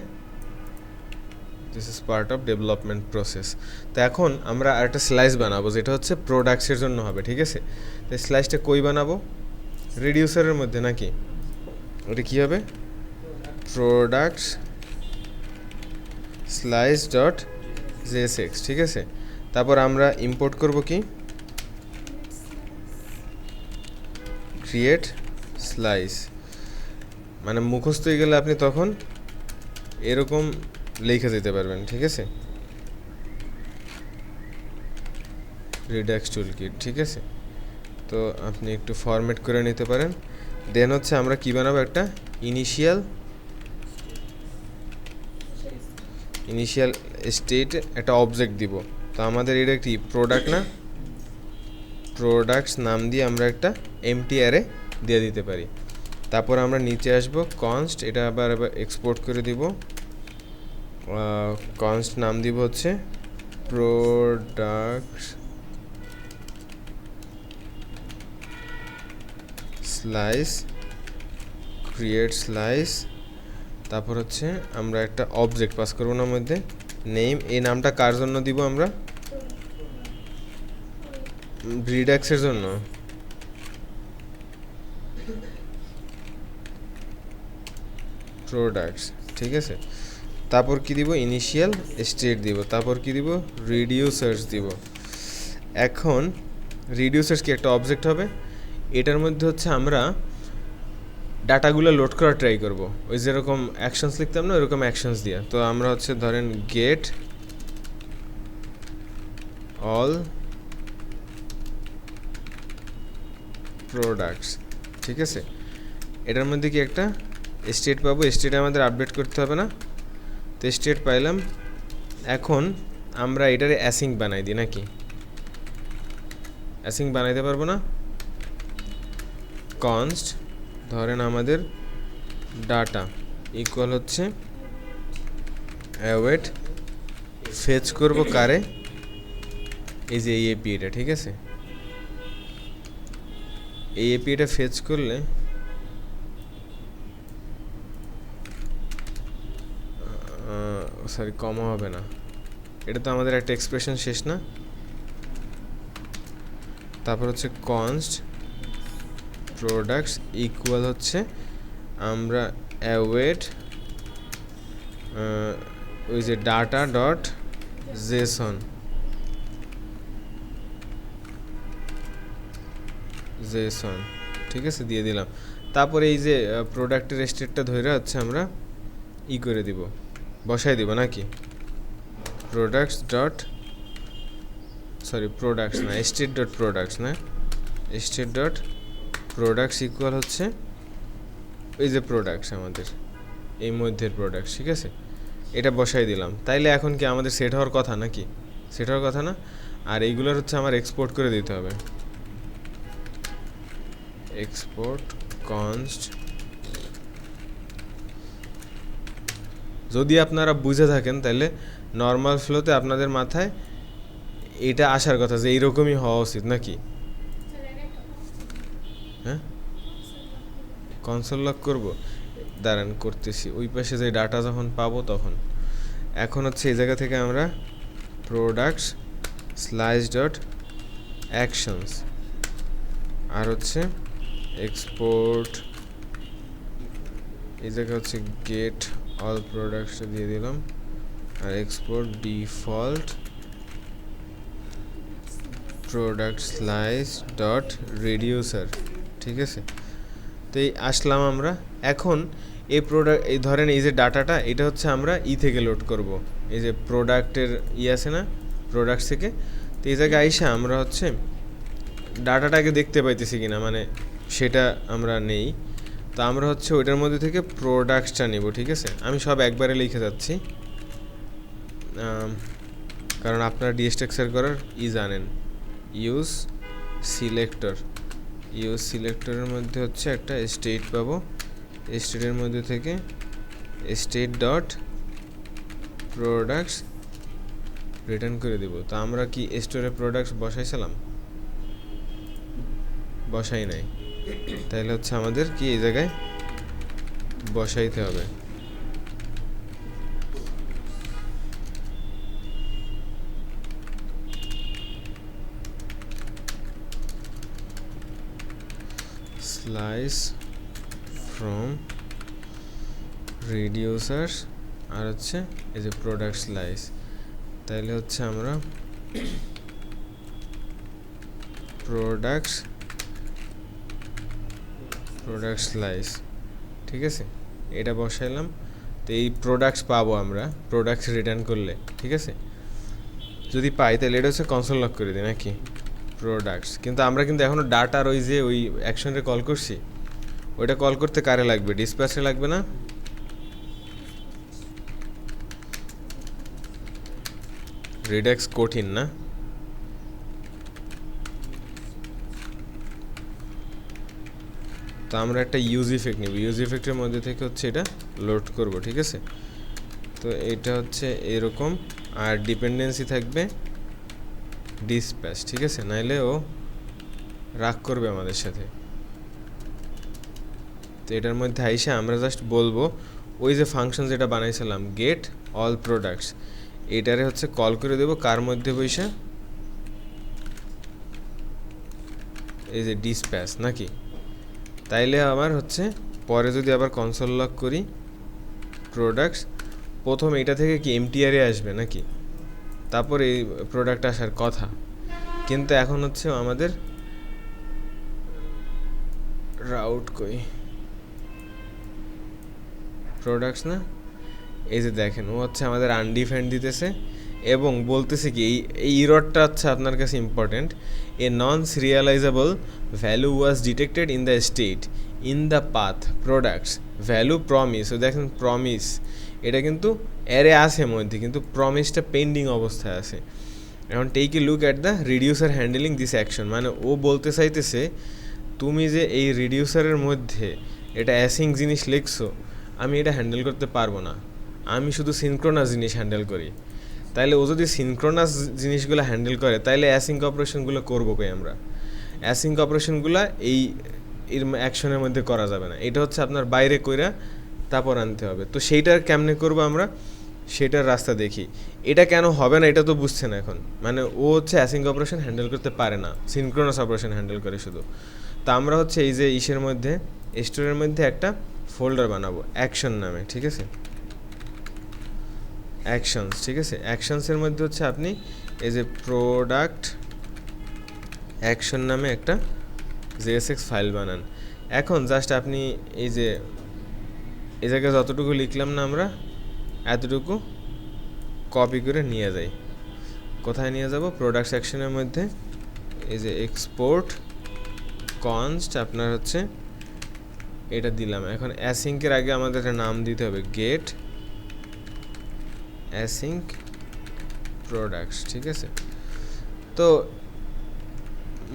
Speaker 1: this is part of development process. তো এখন আমরা আরেকটা স্লাইস বানাবো, যেটা হচ্ছে প্রোডাক্টসের জন্য হবে, ঠিক আছে। তো স্লাইসটা কই বানাবো, রিডিউসারের মধ্যে নাকি, ওটা কী হবে, প্রোডাক্টস স্লাইস ডট জেএসএক্স, ঠিক আছে। তারপর আমরা ইম্পোর্ট করব কি, ক্রিয়েট স্লাইস, মানে মুখস্থ হয়ে গেলে আপনি তখন এরকম লিখে দিতে পারবেন, ঠিক আছে, রিডাক্স টুলকিট, ঠিক আছে। তো আপনি একটু ফরম্যাট করে নিতে পারেন। দেন হচ্ছে আমরা কি বানাবো, একটা ইনিশিয়াল স্টেট একটা অবজেক্ট দিব। তো আমাদের এটা কি প্রোডাক্ট না, প্রোডাক্টস নাম দিয়ে আমরা একটা এমটি অ্যারে দিয়ে দিতে পারি। তারপর আমরা নিচে আসব, কনস্ট, এটা আবার এক্সপোর্ট করে দিব, কনস্ট নাম দিব হচ্ছে প্রোডাক্ট স্লাইস, ক্রিয়েট স্লাইস। তারপর হচ্ছে আমরা একটা অবজেক্ট পাস করবো না মধ্যে, নেম, এই নামটা কার জন্য দিব আমরা, রিডাক্সের জন্য, প্রোডাক্টস, ঠিক আছে। তারপর কি দিব, ইনিশিয়াল স্টেট দিব, তারপর কি দিব, রিডিউসার্স দিব। এখন রিডিউসার্স কি একটা অবজেক্ট হবে, এটার মধ্যে হচ্ছে আমরা ডাটাগুলো লোড করার ট্রাই করব, ওই যেরকম অ্যাকশনস লিখতাম না, ওইরকম অ্যাকশনস দিয়া। তো আমরা হচ্ছে ধরেন গেট অল প্রোডাক্টস, ঠিক আছে। এটার মধ্যে কি একটা স্টেট পাবো, স্টেটে আমাদের আপডেট করতে হবে না, তো স্টেট পাইলাম। এখন আমরা এটারে অ্যাসিঙ্ক বানাই দিই নাকি, অ্যাসিঙ্ক বানাইতে পারবো না, কনস্ট ধরেন আমাদের ডাটা ইকুয়াল হচ্ছে অ্যাওয়েট, ফেচ করব কারে, এই যে এই এপিআইটা, ঠিক আছে। এই এপিআইটা ফেচ করলে সরি কমা হবে না, এটা তো আমাদের একটা এক্সপ্রেশন শেষ না। তারপর হচ্ছে কনস্ট প্রোডাক্টস ইকুয়াল হচ্ছে আমরা অ্যাওয়েট ওই যে ডাটা ডট জেসন, জেসন, ঠিক আছে, দিয়ে দিলাম। তারপরে এই যে প্রোডাক্টের স্টেটটা ধরে হচ্ছে আমরা করে দিব, বসাই দিব নাকি, প্রোডাক্টস ডট প্রোডাক্টস না, স্টেট ডট প্রোডাক্টস না, স্টেট ডট প্রোডাক্টস ইকুয়াল হচ্ছে এই যে প্রোডাক্টস আমাদের এই মধ্যের প্রোডাক্টস, ঠিক আছে, এটা বসাই দিলাম। তাইলে এখন কি আমাদের সেট হওয়ার কথা নাকি, সেট হওয়ার কথা না? আর এইগুলোর হচ্ছে আমার এক্সপোর্ট করে দিতে হবে, এক্সপোর্ট কনস্ট। যদি আপনারা বুঝে থাকেন তাহলে নর্মাল ফ্লোতে আপনাদের মাথায় এটা আসার কথা যে এইরকমই হওয়া উচিত নাকি। হ্যাঁ, কনসোল লক করবো, দাঁড়ান করতেছি, ওই পাশে যে ডাটা যখন পাবো তখন। এখন হচ্ছে এই জায়গা থেকে আমরা প্রোডাক্টস স্লাইস ডট অ্যাকশনস আর হচ্ছে এক্সপোর্ট, এই জায়গা হচ্ছে গেট অল প্রোডাক্টসটা দিয়ে দিলাম, আর export default product slice dot reducer, ঠিক আছে। তো এই আসলাম আমরা। এখন এই প্রোডাক্ট, এই ধরেন এই যে ডাটাটা, এটা হচ্ছে আমরা থেকে লোড করব, এই যে প্রোডাক্টের আছে না, প্রোডাক্ট থেকে। তো এই জায়গায় আইসা আমরা হচ্ছে ডাটাটাকে দেখতে পাইতেছি কিনা, মানে সেটা আমরা নেই। তো আমরা হচ্ছে ওইটার মধ্যে থেকে প্রোডাক্টসটা নেব, ঠিক আছে। আমি সব একবারে লিখে যাচ্ছি, কারণ আপনারা ডিস্ট্রাকচার করার জানেন। ইউজ সিলেক্টর, ইউজ সিলেক্টরের মধ্যে হচ্ছে একটা স্টেট পাবো, স্টেটের মধ্যে থেকে স্টেট ডট প্রোডাক্টস রিটার্ন করে দেব। তো আমরা কি স্টোরে প্রোডাক্টস বসাইছিলাম? বসাই নাই, তাহলে হচ্ছে আমাদের কি এই জায়গায় বসাইতে হবে। স্লাইস ফ্রম রিডিউসার আর হচ্ছে এই যে প্রোডাক্ট স্লাইস, তাইলে হচ্ছে আমরা প্রোডাক্ট স্লাইস, ঠিক আছে, এটা বসাইলাম। তো এই প্রোডাক্টস পাবো আমরা প্রোডাক্টস রিটার্ন করলে, ঠিক আছে। যদি পাই তাহলে এটা হচ্ছে কনসোল লক করে দিই নাকি প্রোডাক্টস। কিন্তু আমরা কিন্তু এখনও ডাটার ওই যে ওই অ্যাকশনটা কল করছি, ওইটা কল করতে কারে লাগবে? ডিসপ্যাচে লাগবে না? রিডাক্স কঠিন না? তো আমরা একটা ইউজ ইফেক্ট নিব, ইউজ ইফেক্টের মধ্যে থেকে হচ্ছে এটা লোড করব, ঠিক আছে। তো এটা হচ্ছে এরকম, আর ডিপেন্ডেন্সি থাকবে ডিসপ্যাচ, ঠিক আছে, নাইলে ও রাগ করবে আমাদের সাথে। তো এটার মধ্যে আইসা আমরা জাস্ট বলবো ওই যে ফাংশন যেটা বানাইছিলাম গেট অল প্রোডাক্টস, এটারে হচ্ছে কল করে দেব কার মধ্যে বৈশা, এই যে ডিসপ্যাচ নাকি। তাইলে আবার হচ্ছে পরে যদি আবার কনসোল লক করি প্রোডাক্টস, প্রথম এটা থেকে কি এমটিআরে আসবে নাকি, তারপর এই প্রোডাক্ট আসার কথা। কিন্তু এখন হচ্ছে আমাদের রাউট কই প্রোডাক্টস না, এই যে দেখেন ও হচ্ছে আমাদের আনডিফাইন্ড দিতেছে এবং বলতেছে কি এই ইররটা হচ্ছে আপনার কাছে important. A non serializable value was detected in the state in the path products value promise. ও দেখেন প্রমিস এটা কিন্তু অ্যারে আছে মধ্যে, কিন্তু প্রমিসটা পেন্ডিং অবস্থায় আছে। এখন take a look at the reducer handling this action, মানে ও বলতে চাইতেছে তুমি যে এই রিডিউসারের মধ্যে এটা অ্যাসিং জিনিস লিখছো, আমি এটা হ্যান্ডেল করতে পারবো না, আমি শুধু সিনক্রোনাস জিনিস হ্যান্ডেল করি। তাইলে ও যদি সিনক্রোনাস জিনিসগুলো হ্যান্ডেল করে তাইলে অ্যাসিঙ্ক অপারেশনগুলো করবো কই আমরা? অ্যাসিঙ্ক অপারেশনগুলো এই অ্যাকশনের মধ্যে করা যাবে না, এটা হচ্ছে আপনার বাইরে কইরা তারপর আনতে হবে। তো সেইটা কেমনে করবো আমরা, সেটার রাস্তা দেখি। এটা কেন হবে না এটা তো বুঝছে না এখন, মানে ও হচ্ছে অ্যাসিঙ্ক অপারেশন হ্যান্ডেল করতে পারে না, সিনক্রোনাস অপারেশন হ্যান্ডেল করে শুধু। তা আমরা হচ্ছে এই যে ইসের মধ্যে স্টোরের মধ্যে একটা ফোল্ডার বানাবো অ্যাকশন নামে, ঠিক আছে, অ্যাকশনস, ঠিক আছে। অ্যাকশনসের মধ্যে হচ্ছে আপনি এই যে প্রোডাক্ট অ্যাকশন নামে একটা JSX ফাইল বানান। এখন জাস্ট আপনি এই যে এই জায়গায় যতটুকু লিখলাম না আমরা, এতটুকু কপি করে নিয়ে যাই। কোথায় নিয়ে যাব? প্রোডাক্ট সেকশনের মধ্যে এই যে এক্সপোর্ট কনস্ট আপনার হচ্ছে এটা দিলাম। এখন অ্যাসিঙ্কের আগে আমাদের একটা নাম দিতে হবে, গেট অ্যাসিঙ্ক প্রোডাক্টস, ঠিক আছে? তো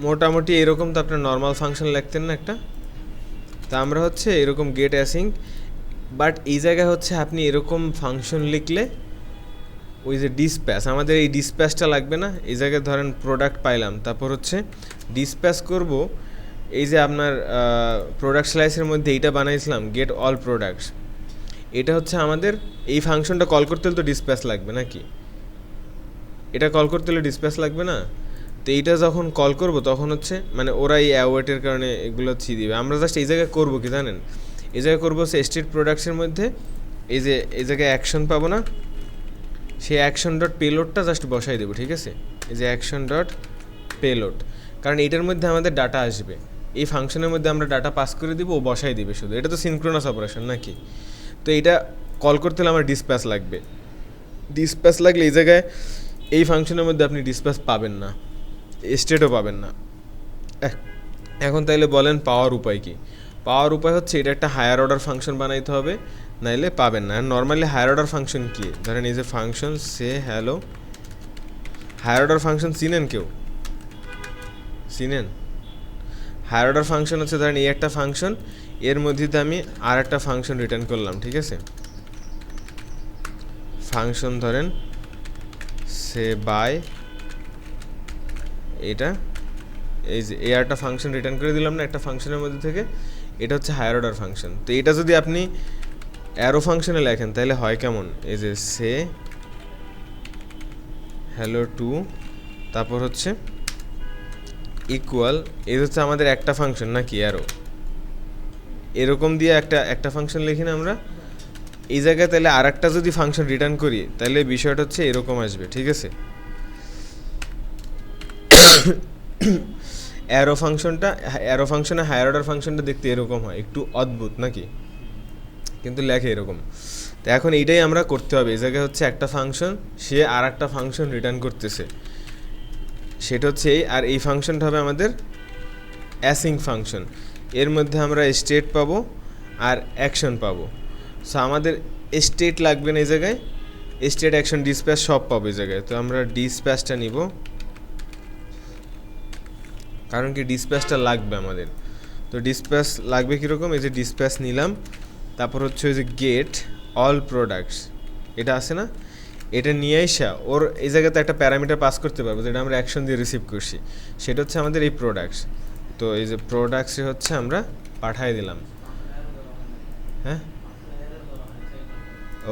Speaker 1: মোটামুটি এরকম তো আপনার নর্মাল ফাংশন লিখতেন না একটা, তা আমরা হচ্ছে এরকম গেট অ্যাসিঙ্ক, বাট এই জায়গায় হচ্ছে আপনি এরকম ফাংশন লিখলে ওই যে ডিসপ্যাচ, আমাদের এই ডিসপ্যাচটা লাগবে না। এই জায়গায় ধরেন প্রোডাক্ট পাইলাম, তারপর হচ্ছে ডিসপ্যাচ করব। এই যে আপনার প্রোডাক্ট স্লাইসের মধ্যে এইটা বানাইছিলাম গেট অল প্রোডাক্টস, এটা হচ্ছে আমাদের এই ফাংশনটা কল করতে হলে তো ডিসপ্যাচ লাগবে নাকি? এটা কল করতে হলে ডিসপ্যাচ লাগবে না? তো এইটা যখন কল করব তখন হচ্ছে মানে ওরা এই অ্যাওয়েটের কারণে এগুলো দিবে। আমরা জাস্ট এই জায়গায় করবো কি জানেন? এই জায়গায় করবো হচ্ছে স্টেট প্রোডাক্টসের মধ্যে এই যে এই জায়গায় অ্যাকশন পাবো না, সেই অ্যাকশন ডট পেলোডটা জাস্ট বসাই দেবো, ঠিক আছে? এই যে অ্যাকশন ডট পেলোড, কারণ এইটার মধ্যে আমাদের ডাটা আসবে, এই ফাংশনের মধ্যে আমরা ডাটা পাস করে দিব, ও বসাই দিবে শুধু। এটা তো সিনক্রোনাস অপারেশন নাকি? তো এইটা কল করতে হলে আমার ডিসপ্যাচ লাগবে। ডিসপ্যাচ লাগলে এই জায়গায় এই ফাংশনের মধ্যে আপনি ডিসপ্যাচ পাবেন না, স্টেটও পাবেন না। এখন তাইলে বলেন পাওয়ার উপায় কি? পাওয়ার উপায় হচ্ছে এটা একটা হায়ার অর্ডার ফাংশন বানাইতে হবে, নাইলে পাবেন না। নর্মালি হায়ার অর্ডার ফাংশন কি? ধরেন এই যে ফাংশন সে হ্যালো, হায়ার অর্ডার ফাংশন চিনেন কেউ? চিনেন? হায়ার অর্ডার ফাংশন হচ্ছে ধরেন এই একটা ফাংশন, এর মধ্যে আমি আর একটা ফাংশন রিটার্ন করলাম, ঠিক আছে? ফাংশন ধরেন সে বাই, এটা এই যে এই একটা ফাংশন রিটার্ন করে দিলাম না একটা ফাংশনের মধ্যে থেকে, এটা হচ্ছে হায়ার অর্ডার ফাংশন। তো এটা যদি আপনি অ্যারো ফাংশনে লেখেন তাহলে হয় কেমন? এই যে সে হ্যালো টু, তারপর হচ্ছে ইকুয়াল, এই হচ্ছে আমাদের একটা ফাংশন নাকি অ্যারো, এরকম দিয়ে একটা ফাংশন লিখি না আমরা এই জায়গায়। তাহলে আর একটা যদি ফাংশন রিটার্ন করি তাহলে বিষয়টা হচ্ছে এরকম আসবে, ঠিক আছে? অ্যারো ফাংশনে হায়ার অর্ডার ফাংশনটা দেখতে এরকম হয়, একটু অদ্ভুত নাকি? কিন্তু লেখে এরকম। তো এখন এইটাই আমরা করতে হবে। এই জায়গায় হচ্ছে একটা ফাংশন, সে আর একটা ফাংশন রিটার্ন করতেছে, সেটা হচ্ছে এই, আর এই ফাংশনটা হবে আমাদের অ্যাসিঙ্ক ফাংশন। এর মধ্যে আমরা স্টেট পাবো আর অ্যাকশন পাবো। সো আমাদের স্টেট লাগবে না এই জায়গায়, স্টেট অ্যাকশন ডিসপ্যাচ সব পাবো এই জায়গায়। তো আমরা ডিসপ্যাচটা নিব, কারণ কি ডিসপ্যাচটা লাগবে আমাদের। তো ডিসপ্যাচ লাগবে কীরকম? এই যে ডিসপ্যাচ নিলাম, তারপর হচ্ছে ওই যে গেট অল প্রোডাক্টস, এটা আছে না, এটা নিয়ে এসা ওর এই জায়গাতে একটা প্যারামিটার পাস করতে পারবো যেটা আমরা অ্যাকশন দিয়ে রিসিভ করছি, সেটা হচ্ছে আমাদের এই প্রোডাক্টস। তো এই যে প্রোডাক্টসে হচ্ছে আমরা পাঠাই দিলাম। হ্যাঁ,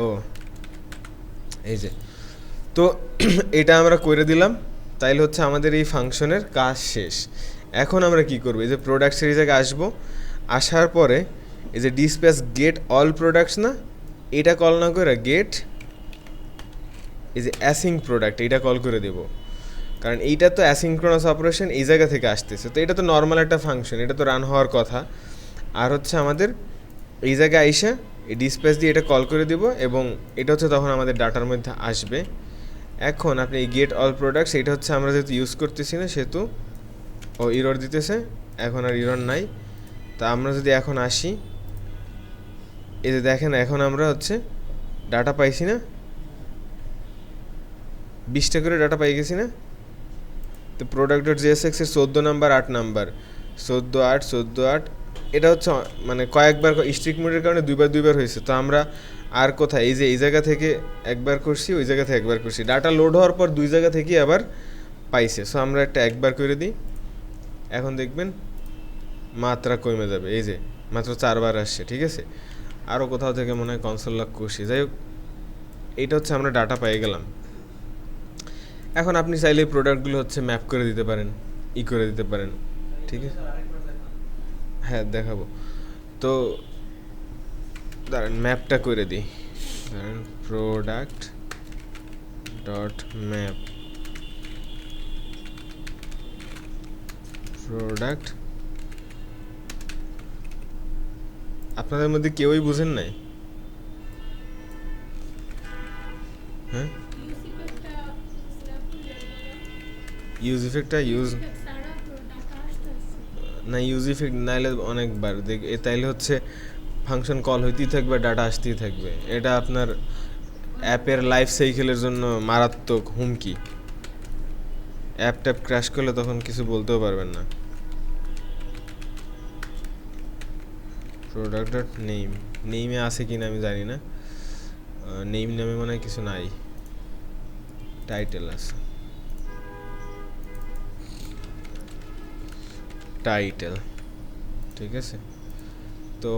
Speaker 1: ও এই যে, তো এটা আমরা করে দিলাম, তাইলে হচ্ছে আমাদের এই ফাংশনের কাজ শেষ। এখন আমরা কি করব? এই যে প্রোডাক্টসের এই জায়গায় আসবো, আসার পরে এই যে ডিসপ্যাচ গেট অল প্রোডাক্টস না, এটা কল না করে গেট এই যে অ্যাসিঙ্ক প্রোডাক্ট এইটা কল করে দেব, কারণ এইটা তো অ্যাসিঙ্ক্রোনাস অপারেশন এই জায়গা থেকে আসতেছে। তো এটা তো নর্মাল একটা ফাংশন, এটা তো রান হওয়ার কথা। আর হচ্ছে আমাদের এই জায়গায় আইসা এই ডিসপ্যাচ দিয়ে এটা কল করে দেব, এবং এটা হচ্ছে তখন আমাদের ডাটার মধ্যে আসবে। এখন আপনি এই গেট অল প্রোডাক্টস, এটা হচ্ছে আমরা যেহেতু ইউজ করতেছি না সেহেতু ও ইরর দিতেছে, এখন আর ইরর নাই। তা আমরা যদি এখন আসি, এই যে দেখেন এখন আমরা হচ্ছে ডাটা পাইছি না, 20টা করে ডাটা পাই গেছি না। তো প্রোডাক্ট ডট JSX এর 14 নাম্বার 8 নাম্বার 14 8 এটা হচ্ছে মানে কয়েকবার স্ট্রিক মোডের কারণে দুইবার হয়েছে। তো আমরা আর কোথায়, এই যে এই জায়গা থেকে একবার করছি, ওই জায়গা থেকে একবার করছি, ডাটা লোড হওয়ার পর দুই জায়গা থেকে আবার পাইছে। সো আমরা একটা একবার করে দিই, এখন দেখবেন মাত্রা কমে যাবে। এই যে মাত্র 4বার আসছে, ঠিক আছে? আরও কোথাও থেকে মনে হয় কনসোল লক করছি। যাই হোক, এইটা হচ্ছে আমরা ডাটা পেয়ে গেলাম। এখন আপনি চাইলে প্রোডাক্টগুলো হচ্ছে ম্যাপ করে দিতে পারেন, করে দিতে পারেন, ঠিক আছে? হ্যাঁ দেখাবো। তো দাঁড়ান ম্যাপটা করে দিই, ধরেন প্রোডাক্ট ডট ম্যাপ, প্রোডাক্ট আপনাদের মধ্যে কেউই বুঝেন নাই? হ্যাঁ, ইউজ ইফেক্টটা ইউজ না, ইউজ ইফেক্ট নাইলে অনেকবার দেখ তাইলে হচ্ছে ফাংশন কল হইতেই থাকবে, ডাটা আসতেই থাকবে। এটা আপনার অ্যাপের লাইফ সাইকেলের জন্য মারাত্মক হুমকি। অ্যাপ ট্যাপ ক্র্যাশ করলে তখন কিছু বলতেও পারবেন না। প্রোডাক্ট ডট নেম, নেইমে আছে কিনা আমি জানি না, নেইম নামে মনে হয় কিছু নাই, টাইটেল আছে, টাইটেল, ঠিক আছে। তো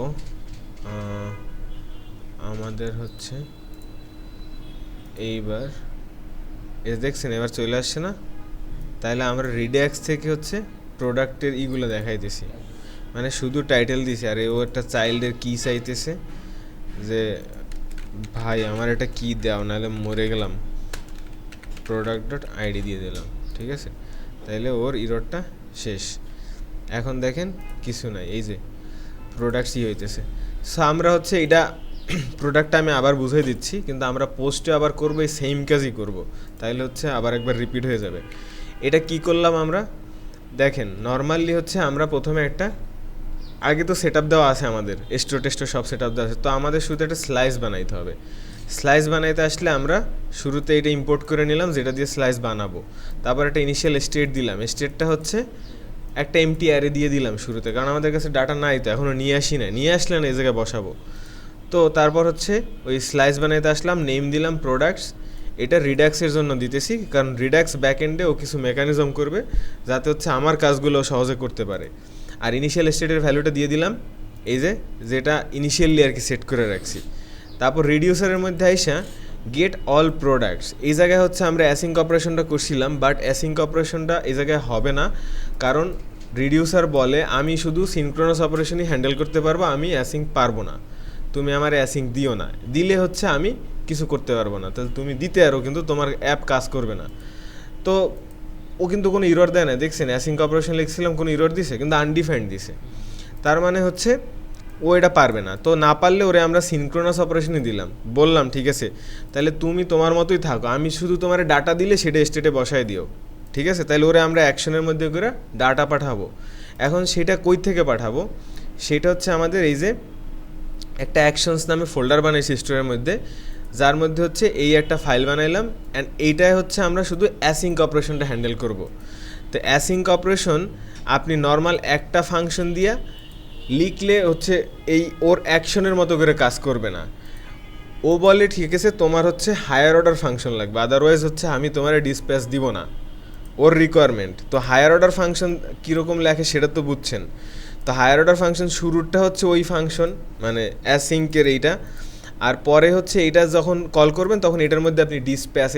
Speaker 1: আমাদের হচ্ছে এইবার দেখছেন এবার চলে আসছে না? তাহলে আমরা রিড্যাক্স থেকে হচ্ছে প্রোডাক্টের ইগুলো দেখাইতেছি, মানে শুধু টাইটেল দিছি আর ও একটা চাইল্ডের কি চাইতেছে যে ভাই আমার এটা কি দাও নাহলে মরে গেলাম, প্রোডাক্ট ডট আইডি দিয়ে দিলাম, ঠিক আছে। তাইলে ওর ইররটা শেষ। এখন দেখেন কিছু নাই, এই যে প্রোডাক্টসই হইতেছে। সো আমরা হচ্ছে এটা প্রোডাক্টটা আমি আবার বুঝিয়ে দিচ্ছি, কিন্তু আমরা পোস্টে আবার করবো এই সেম কাজই করব, তাইলে হচ্ছে আবার একবার রিপিট হয়ে যাবে। এটা কি করলাম আমরা দেখেন, নর্মালি হচ্ছে আমরা প্রথমে একটা আগে তো সেট আপ দেওয়া আছে আমাদের, এস্টো টেস্টো সব সেট আপ দেওয়া আছে, তো আমাদের শুধু একটা স্লাইস বানাইতে হবে। স্লাইস বানাইতে আসলে আমরা শুরুতে এটা ইম্পোর্ট করে নিলাম যেটা দিয়ে স্লাইস বানাবো, তারপর একটা ইনিশিয়াল স্টেট দিলাম, স্টেটটা হচ্ছে একটা এমটি অ্যারে দিয়ে দিলাম শুরুতে, কারণ আমাদের কাছে ডাটা নাই তো এখনও নিয়ে আসি না, নিয়ে আসলে না এই জায়গায় বসাবো। তো তারপর হচ্ছে ওই স্লাইস বানাইতে আসলাম, নেম দিলাম প্রোডাক্টস, এটা রিডাক্সের জন্য দিতেছি কারণ রিডাক্স ব্যাকএন্ডে ও কিছু মেকানিজম করবে যাতে হচ্ছে আমার কাজগুলো সহজে করতে পারে। আর ইনিশিয়াল স্টেটের ভ্যালুটা দিয়ে দিলাম এই যে যেটা ইনিশিয়ালি আর কি সেট করে রাখছি। তারপর রিডিউসারের মধ্যে আইসা গেট অল প্রোডাক্টস, এই জায়গায় হচ্ছে আমরা অ্যাসিঙ্ক অপারেশনটা করছিলাম, বাট অ্যাসিঙ্ক অপারেশনটা এই জায়গায় হবে না, কারণ রিডিউসার বলে আমি শুধু সিনক্রোনাস অপারেশনই হ্যান্ডেল করতে পারবো, আমি অ্যাসিঙ্ক পারবো না, তুমি আমার অ্যাসিঙ্ক দিও না, দিলে হচ্ছে আমি কিছু করতে পারবো না, তাহলে তুমি দিতে আরও কিন্তু তোমার অ্যাপ কাজ করবে না। তো ও কিন্তু কোনো ইরর দেয় না, দেখছেন অ্যাসিঙ্ক অপারেশন লিখছিলাম কোনো ইরর দিছে, কিন্তু আনডিফাইন্ড দিছে, তার মানে হচ্ছে ও এটা পারবে না। তো না পারলে ওরে আমরা সিনক্রোনাস অপারেশনই দিলাম, বললাম ঠিক আছে তাহলে তুমি তোমার মতোই থাকো, আমি শুধু তোমার ডাটা দিলে সেটা স্টেটে বসায় দিও, ঠিক আছে। তাহলে ওরে আমরা অ্যাকশনের মধ্যে করে ডাটা পাঠাবো। এখন সেটা কই থেকে পাঠাবো, সেটা হচ্ছে আমাদের এই যে একটা অ্যাকশনস নামে ফোল্ডার বানাইছি স্টোরের মধ্যে, যার মধ্যে হচ্ছে এই একটা ফাইল বানাইলাম, অ্যান্ড এইটাই হচ্ছে আমরা শুধু অ্যাসিঙ্ক অপারেশনটা হ্যান্ডেল করব। তো অ্যাসিঙ্ক অপারেশন আপনি নর্মাল একটা ফাংশন দিয়া লিখলে হচ্ছে এই ওর অ্যাকশনের মতো করে কাজ করবে না। ও বলে ঠিক আছে তোমার হচ্ছে হায়ার অর্ডার ফাংশন লাগবে, আদারওয়াইজ হচ্ছে আমি তোমার ডিসপ্যাচ দিব না, ওর রিকোয়ারমেন্ট। তো হায়ার অর্ডার ফাংশন কীরকম লেখে সেটা তো বুঝছেন। তো হায়ার অর্ডার ফাংশন শুরুরটা হচ্ছে ওই ফাংশন মানে অ্যাসিঙ্কের এইটা, আর পরে হচ্ছে এইটা যখন কল করবেন তখন এটার মধ্যে আপনি ডিসপ্যাচ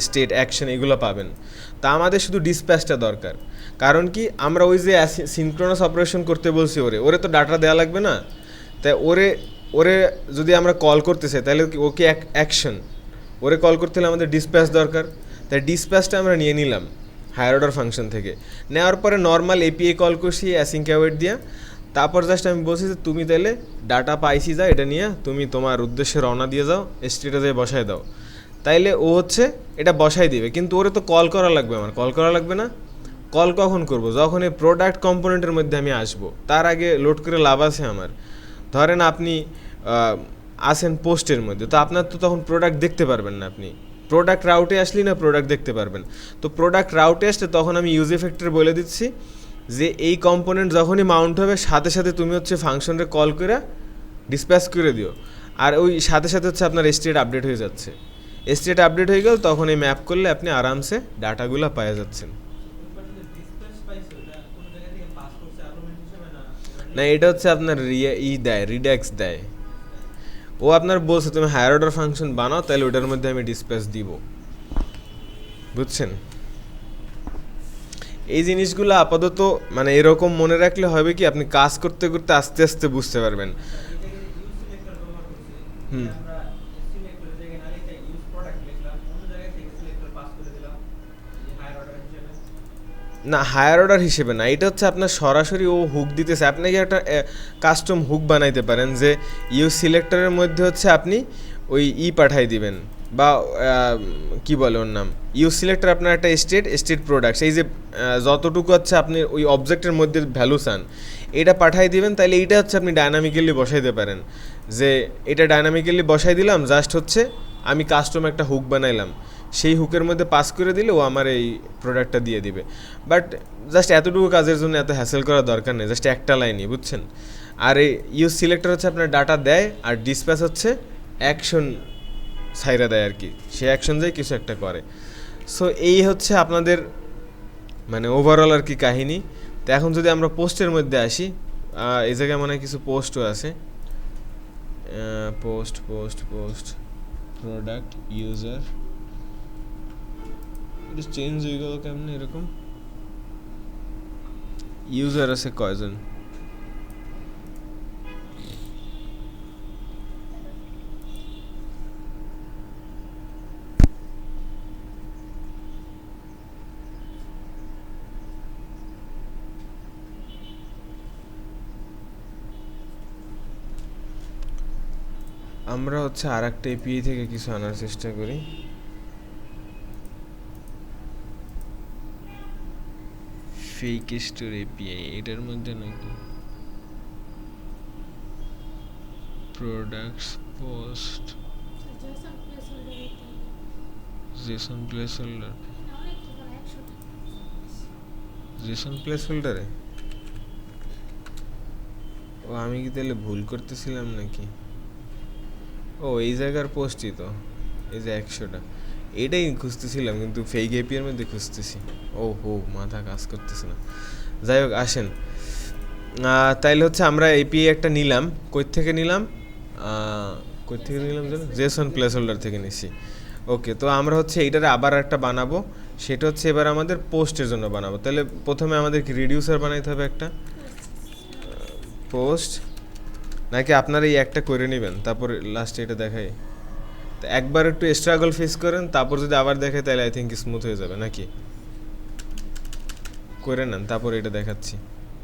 Speaker 1: স্টেট অ্যাকশন এগুলো পাবেন। তা আমাদের শুধু ডিসপ্যাচটা দরকার, কারণ কি আমরা ওই যে সিনক্রোনাস অপারেশন করতে বলছি ওরে তো ডাটা দেওয়া লাগবে না, তাই ওরে যদি আমরা কল করতে চাই তাহলে ওকে অ্যাকশন, ওরে কল করতে হলে আমাদের ডিসপ্যাচ দরকার, তাই ডিসপ্যাচটা আমরা নিয়ে নিলাম হায়ার অর্ডার ফাংশন থেকে। নেওয়ার পরে নর্মাল এপিআই কল করছি অ্যাসিঙ্ক অ্যাওয়েট দিয়া, তারপর জাস্ট আমি বলছি যে তুমি তাহলে ডাটা পাইছি যা এটা নিয়ে তুমি তোমার উদ্দেশ্যে রওনা দিয়ে যাও, স্টেটে যেয়ে বসায় দাও, তাইলে ও হচ্ছে এটা বসাই দিবে। কিন্তু ওরে তো কল করা লাগবে, আমার কল করা লাগবে না। কল কখন করব, যখন এই প্রোডাক্ট কম্পোনেন্টের মধ্যে আমি আসবো, তার আগে লোড করে লাভ আছে আমার। ধরেন আপনি আসেন পোস্টের মধ্যে, তো আপনার তো তখন প্রোডাক্ট দেখতে পারবেন না, আপনি প্রোডাক্ট রাউটে আসলি না প্রোডাক্ট দেখতে পারবেন। তো প্রোডাক্ট রাউটে আসলে তখন আমি ইউজ এফেক্টর বলে দিচ্ছি যে এই কম্পোনেন্ট যখনই মাউন্ট হবে সাথে সাথে তুমি হচ্ছে ফাংশনরে কল করে ডিসপ্যাচ করে দিও, আর ওই সাথে সাথে হচ্ছে আপনার স্টেট আপডেট হয়ে যাচ্ছে। স্টেট আপডেট হয়ে গেল তখন এই ম্যাপ করলে আপনি আরামসে ডাটাগুলো পাওয়া যাচ্ছেন। না এটা হচ্ছে আপনার দেয়, রিড্যাক্স দেয়। ও আপনার বলছে তুমি হায়ার অর্ডার ফাংশন বানাও, তাহলে ওটার মধ্যে আমি ডিসপ্যাচ দিব, বুঝছেন। এই জিনিসগুলো আপাতত মানে এরকম মনে রাখলে হবে কি আপনি কাজ করতে করতে আস্তে আস্তে বুঝতে পারবেন। হুম, না, হায়ার অর্ডার হিসেবে না, এটা হচ্ছে আপনার সরাসরি ও হুক দিতেছে। আপনি কি একটা কাস্টম হুক বানাইতে পারেন যে ইউ সিলেক্টরের মধ্যে হচ্ছে আপনি ওই পাঠাই দিবেন, বা কি বলে ওর নাম, ইউ সিলেক্টর আপনার একটা স্টেট প্রোডাক্টস, এই যে যতটুকু হচ্ছে আপনি ওই অবজেক্টের মধ্যে ভ্যালু চান এটা পাঠাই দিবেন, তাহলে এইটা হচ্ছে আপনি ডায়নামিক্যালি বসাইতে পারেন। যে এটা ডায়নামিক্যালি বসাই দিলাম, জাস্ট হচ্ছে আমি কাস্টম একটা হুক বানাইলাম, সেই হুকের মধ্যে পাস করে দিলে ও আমার এই প্রোডাক্টটা দিয়ে দিবে। বাট জাস্ট এতটুকু কাজের জন্য এত হ্যাসেল করার দরকার নেই, জাস্ট একটা লাইনই, বুঝছেন। আর এই ইউজ সিলেক্টর হচ্ছে আপনার ডাটা দেয়, আর ডিসপ্যাচ হচ্ছে অ্যাকশন ছাইরা দেয় আর কি, সে অ্যাকশন যায় কিছু একটা করে। সো এই হচ্ছে আপনাদের মানে ওভারঅল আর কি কাহিনী। তো এখন যদি আমরা পোস্টের মধ্যে আসি, এই জায়গায় মনে হয় কিছু পোস্টও আছে। Post post post product user, এটা চেঞ্জ হয়ে গেল কেমন এরকম? ইউজার আছে কয়জন? আমরা হচ্ছে আর একটা এপিআই থেকে কিছু আনার চেষ্টা করি। ফেক স্টোর এপিআই এটার মধ্যে নাকি products post JSON placeholder, JSON প্লেস হোল্ডারে। ও আমি কি তাহলে ভুল করতেছিলাম নাকি? ও এই জায়গার পোস্টই তো, এই যে 100টা, এটাই খুঁজতেছিলাম কিন্তু ফেক এপিআইয়ের মধ্যে খুঁজতেছি। ও হো, মাথা কাজ করতেছে না। যাই হোক, আসেন। তাইলে হচ্ছে আমরা এপিআই একটা নিলাম, কই থেকে নিলাম? কই থেকে নিলাম জানো? জেসন প্লেস হোল্ডার থেকে নিছি। ওকে, তো আমরা হচ্ছে এইটারে আবার একটা বানাবো, সেটা হচ্ছে এবার আমাদের পোস্টের জন্য বানাবো। তাহলে প্রথমে আমাদেরকে রিডিউসার বানাইতে হবে একটা পোস্ট, নাকি আপনারা এই একটা করে নেবেন তারপর লাস্টে এটা দেখাই? তো একবার একটু স্ট্রাগল ফেস করেন, তারপর যদি আবার দেখাই তাহলে আই থিঙ্ক স্মুথ হয়ে যাবে, নাকি? করে নেন, তারপর এটা দেখাচ্ছি।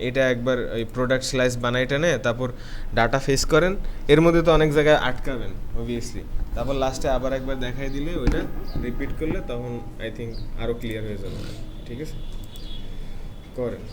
Speaker 1: এটা একবার ওই প্রোডাক্ট স্লাইস বানাইটা নে, তারপর ডাটা ফেস করেন, এর মধ্যে তো অনেক জায়গায় আটকাবেন অবভিয়াসলি, তারপর লাস্টে আবার একবার দেখাই দিলে ওইটা রিপিট করলে তখন আই থিঙ্ক আরও ক্লিয়ার হয়ে যাবে। ঠিক আছে, করেন।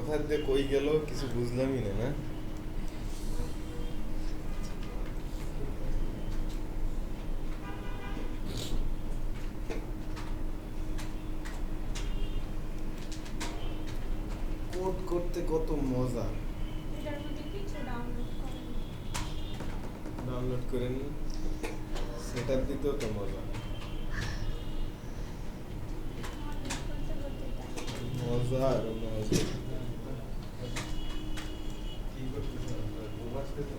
Speaker 1: কোথা দিয়ে কই গেল কিছু বুঝলামই না, না? কোড করতে কত মজা।
Speaker 2: এটার মধ্যে কিছু
Speaker 1: ডাউনলোড করে নি, সেটআপ দিতেও তো মজা। মজা আর মজা। কি করতেছ? ঘুমাচ্ছিস?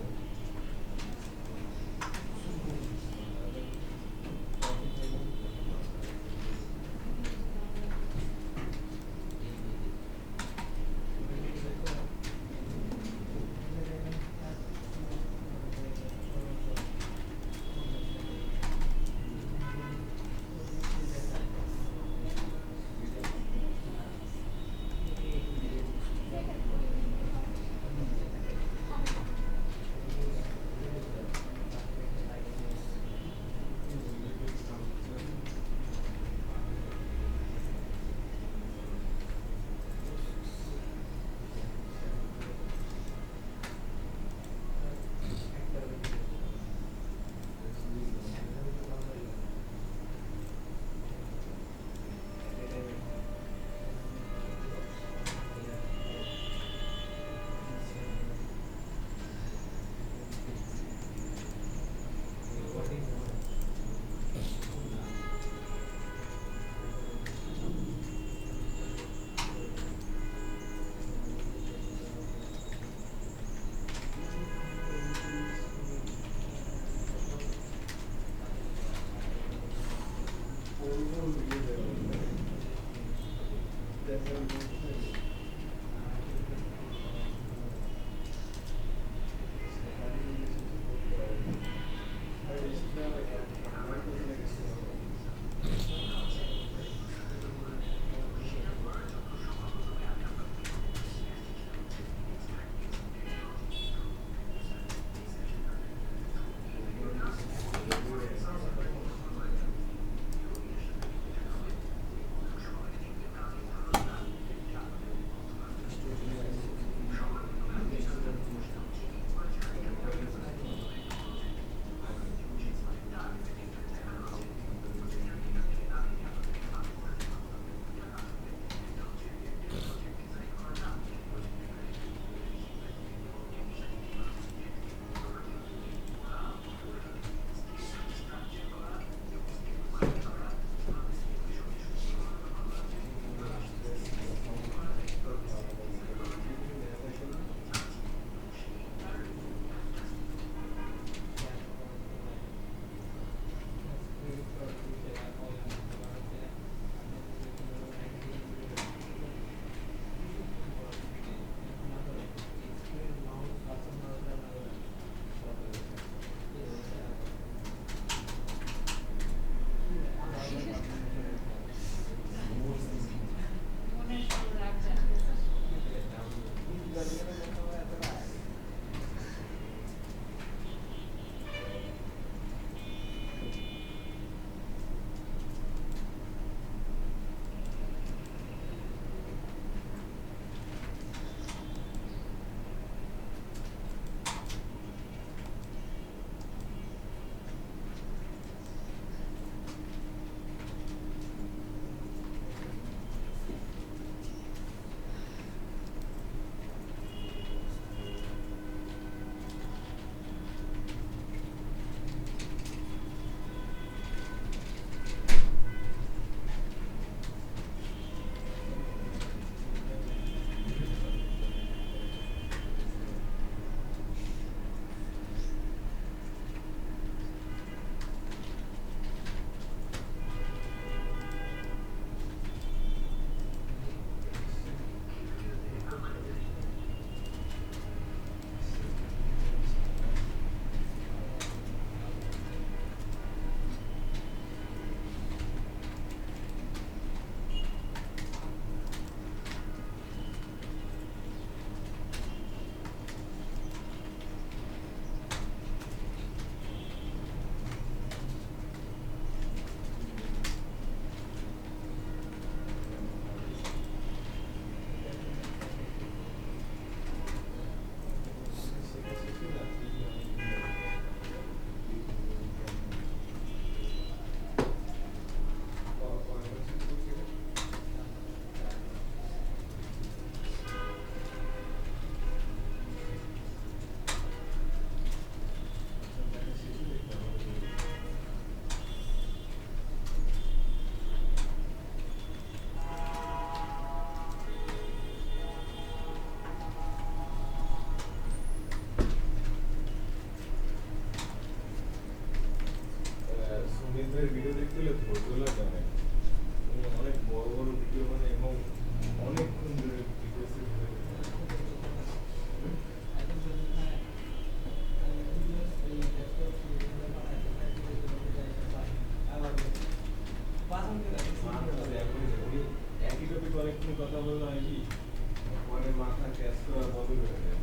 Speaker 1: আমাদের মাথা ক্যাচ করা বন্ধ করে দেয়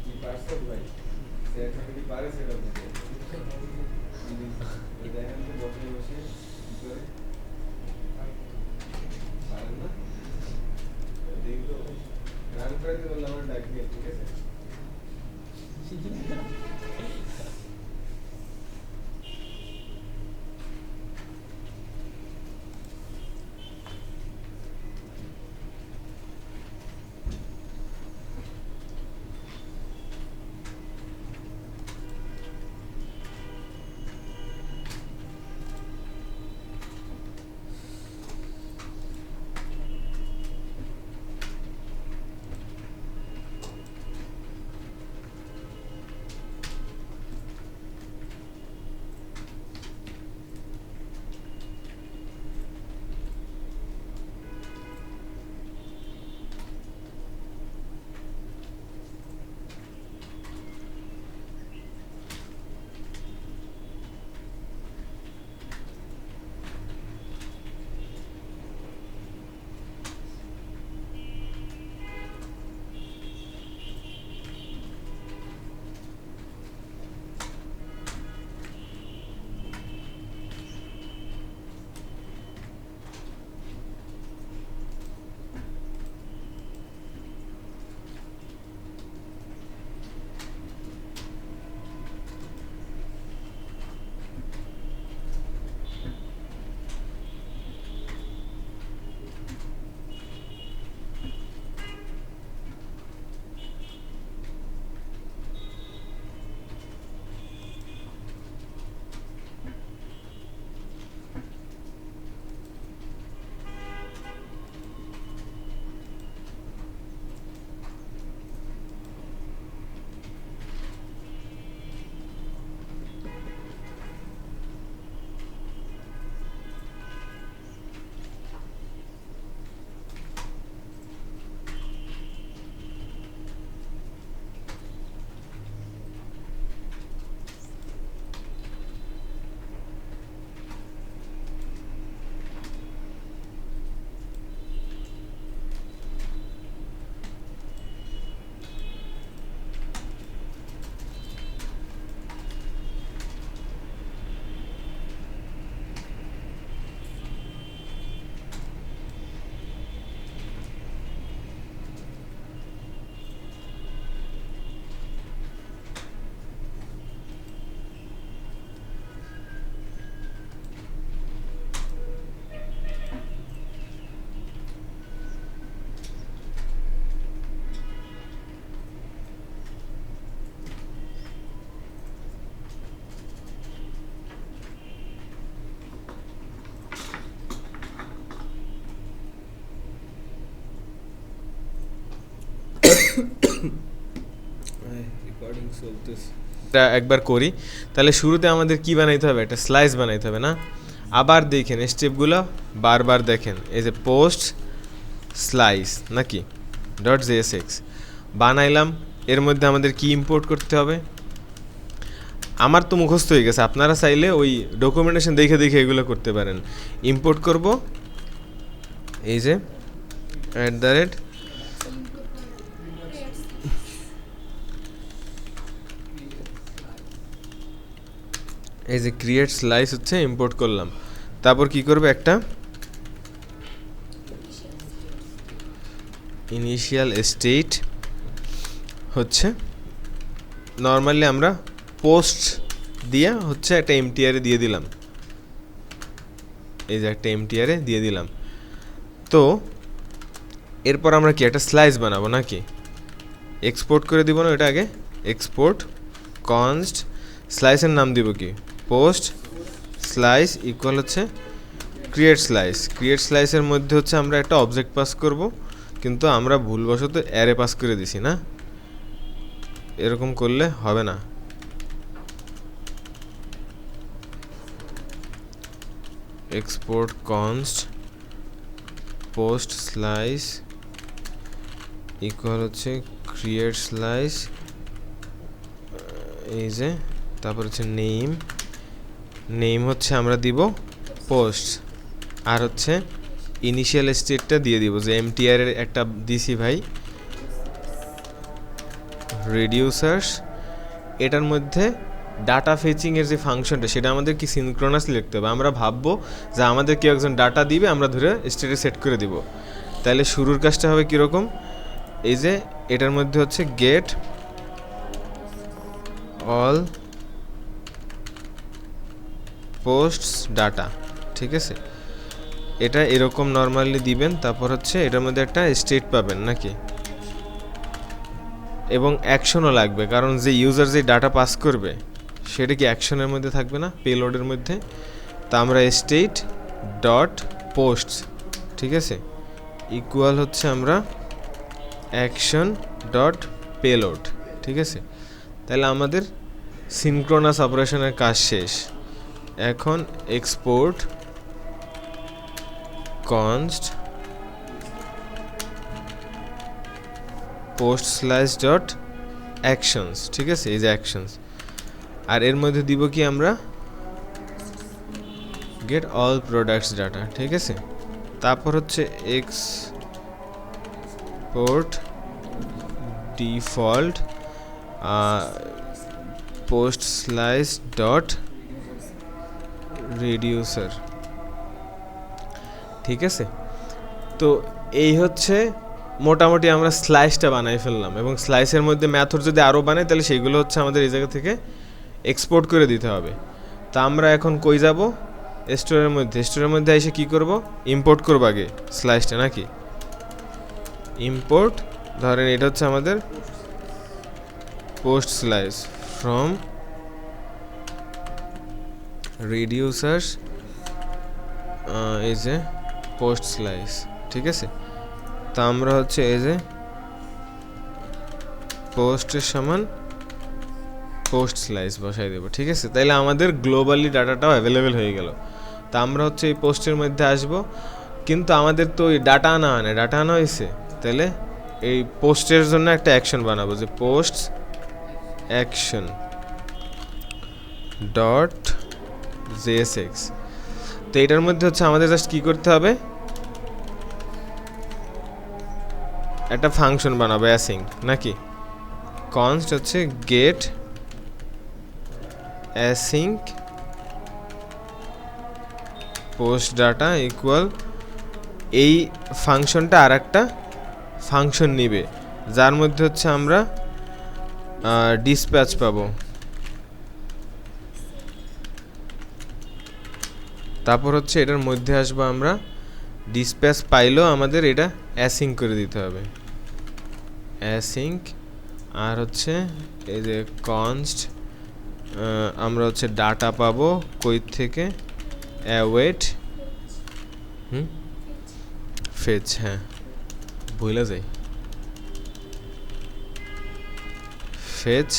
Speaker 1: কি পারছো ভাই সেটা কি পারে সেটা বুঝে দেখেন তো বসে বসে কি করে পারেন না দেখো রান করতে বললে আমার ডাক দিয়ে ঠিক আছে রেকর্ডিং চলতেছে এটা একবার করি তাহলে শুরুতে আমাদের কি বানাইতে হবে একটা স্লাইস বানাইতে হবে না আবার দেখেন স্টেপগুলো বারবার দেখেন এই যে পোস্ট স্লাইস নাকি .jsx বানাইলাম এর মধ্যে আমাদের কি ইম্পোর্ট করতে হবে আমার তো মুখস্থ হয়ে গেছে আপনারা চাইলে ওই ডকুমেন্টেশন দেখে দেখে এগুলো করতে পারেন ইম্পোর্ট করব এই যে @ এই যে ক্রিয়েট স্লাইস হচ্ছে ইম্পোর্ট করলাম তারপর কি করবে একটা ইনিশিয়াল স্টেট হচ্ছে নরমালি আমরা পোস্ট দিয়ে হচ্ছে একটা এমটিআর দিয়ে দিলাম এই যে একটা এমটিআর দিয়ে দিলাম তো এরপর আমরা কি একটা স্লাইস বানাবো নাকি এক্সপোর্ট করে দিব না এটা আগে এক্সপোর্ট কনস্ট স্লাইসের নাম দিব কি পোস্ট স্লাইস ইকুয়াল হচ্ছে ক্রিয়েট স্লাইসের মধ্যে হচ্ছে আমরা একটা অবজেক্ট পাস করব কিন্তু আমরা ভুলবশত অ্যারে পাস করে দিছি না এরকম করলে হবে না export const post slice equal হচ্ছে ক্রিয়েট স্লাইস এই যে তারপর হচ্ছে নেম হচ্ছে আমরা দিব পোস্ট আর হচ্ছে ইনিশিয়াল স্টেটটা দিয়ে দিব যে এমটিআর এর একটা দিছি ভাই রিডিউসার্স, এটার মধ্যে ডাটা ফেচিং এর যে ফাংশনটা সেটা আমাদের কি সিনক্রোনাসলি লিখতে হবে। আমরা ভাববো যে আমাদের কেউ একজন ডাটা দিবে, আমরা ধরে স্টেটে সেট করে দিব। তাহলে শুরুর কাজটা হবে কীরকম, এই যে এটার মধ্যে হচ্ছে গেট অল পোস্টস ডাটা, ঠিক আছে, এটা এরকম নর্মালি দিবেন। তারপর হচ্ছে এটার মধ্যে একটা স্টেট পাবেন নাকি, এবং অ্যাকশনও লাগবে, কারণ যে ইউজার যে ডাটা পাস করবে সেটা কি অ্যাকশনের মধ্যে থাকবে না, পেলোডের মধ্যে। তা আমরা স্টেট ডট পোস্টস, ঠিক আছে, ইকুয়াল হচ্ছে আমরা অ্যাকশন ডট পেলোড, ঠিক আছে। তাহলে আমাদের সিনক্রোনাস অপারেশনের কাজ শেষ। এখন export const post slash dot actions, ঠিক আছে, এই যে অ্যাকশনস। আর এর মধ্যে দিব কি আমরা গেট অল প্রোডাক্টস ডাটা, ঠিক আছে। তারপর হচ্ছে export default post slice dot reducer, ঠিক আছে। তো এই হচ্ছে মোটামুটি আমরা স্লাইসটা বানাই ফেললাম, এবং স্লাইসের মধ্যে মেথড যদি আরও বানাই তাহলে সেইগুলো হচ্ছে আমাদের এই জায়গা থেকে এক্সপোর্ট করে দিতে হবে। তা আমরা এখন কই যাব, স্টোরের মধ্যে, স্টোরের মধ্যে এসে কি করব, ইম্পোর্ট করব আগে স্লাইসটা নাকি, ইম্পোর্ট, ধরেন এটা হচ্ছে আমাদের পোস্ট স্লাইস ফ্রম রিডিউসার্স, এই যে পোস্ট স্লাইস, ঠিক আছে। তা আমরা হচ্ছে এই যে পোস্টের সমান পোস্ট স্লাইস বসাই দেবো, ঠিক আছে। তাইলে আমাদের গ্লোবালি ডাটাটাও অ্যাভেলেবেল হয়ে গেল। তা আমরা হচ্ছে এই পোস্টের মধ্যে আসব, কিন্তু আমাদের তো ওই ডাটা আনা হয় না, ডাটা আনা হয়েছে। তাহলে এই পোস্টের জন্য একটা অ্যাকশন বানাবো, যে পোস্ট অ্যাকশন ডট জেএসএক্স। তো এটার মধ্যে হচ্ছে আমাদের জাস্ট কী করতে হবে, একটা ফাংশন বানাবো অ্যাসিং নাকি, কনস্ট হচ্ছে get async post data equal, এই ফাংশনটা আর একটা ফাংশন নিবে যার মধ্যে হচ্ছে আমরা ডিসপ্যাচ পাবো। তারপর হচ্ছে এটার মধ্যে আসবো আমরা, ডিসপ্যাচ পাইলেও আমাদের এটা অ্যাসিং করে দিতে হবে, অ্যাসিং। আর হচ্ছে এই যে কনস্ট, আমরা হচ্ছে ডাটা পাবো কই থেকে, অ্যাওয়েট ফেচ, হ্যাঁ ভুলে যাই, ফেচ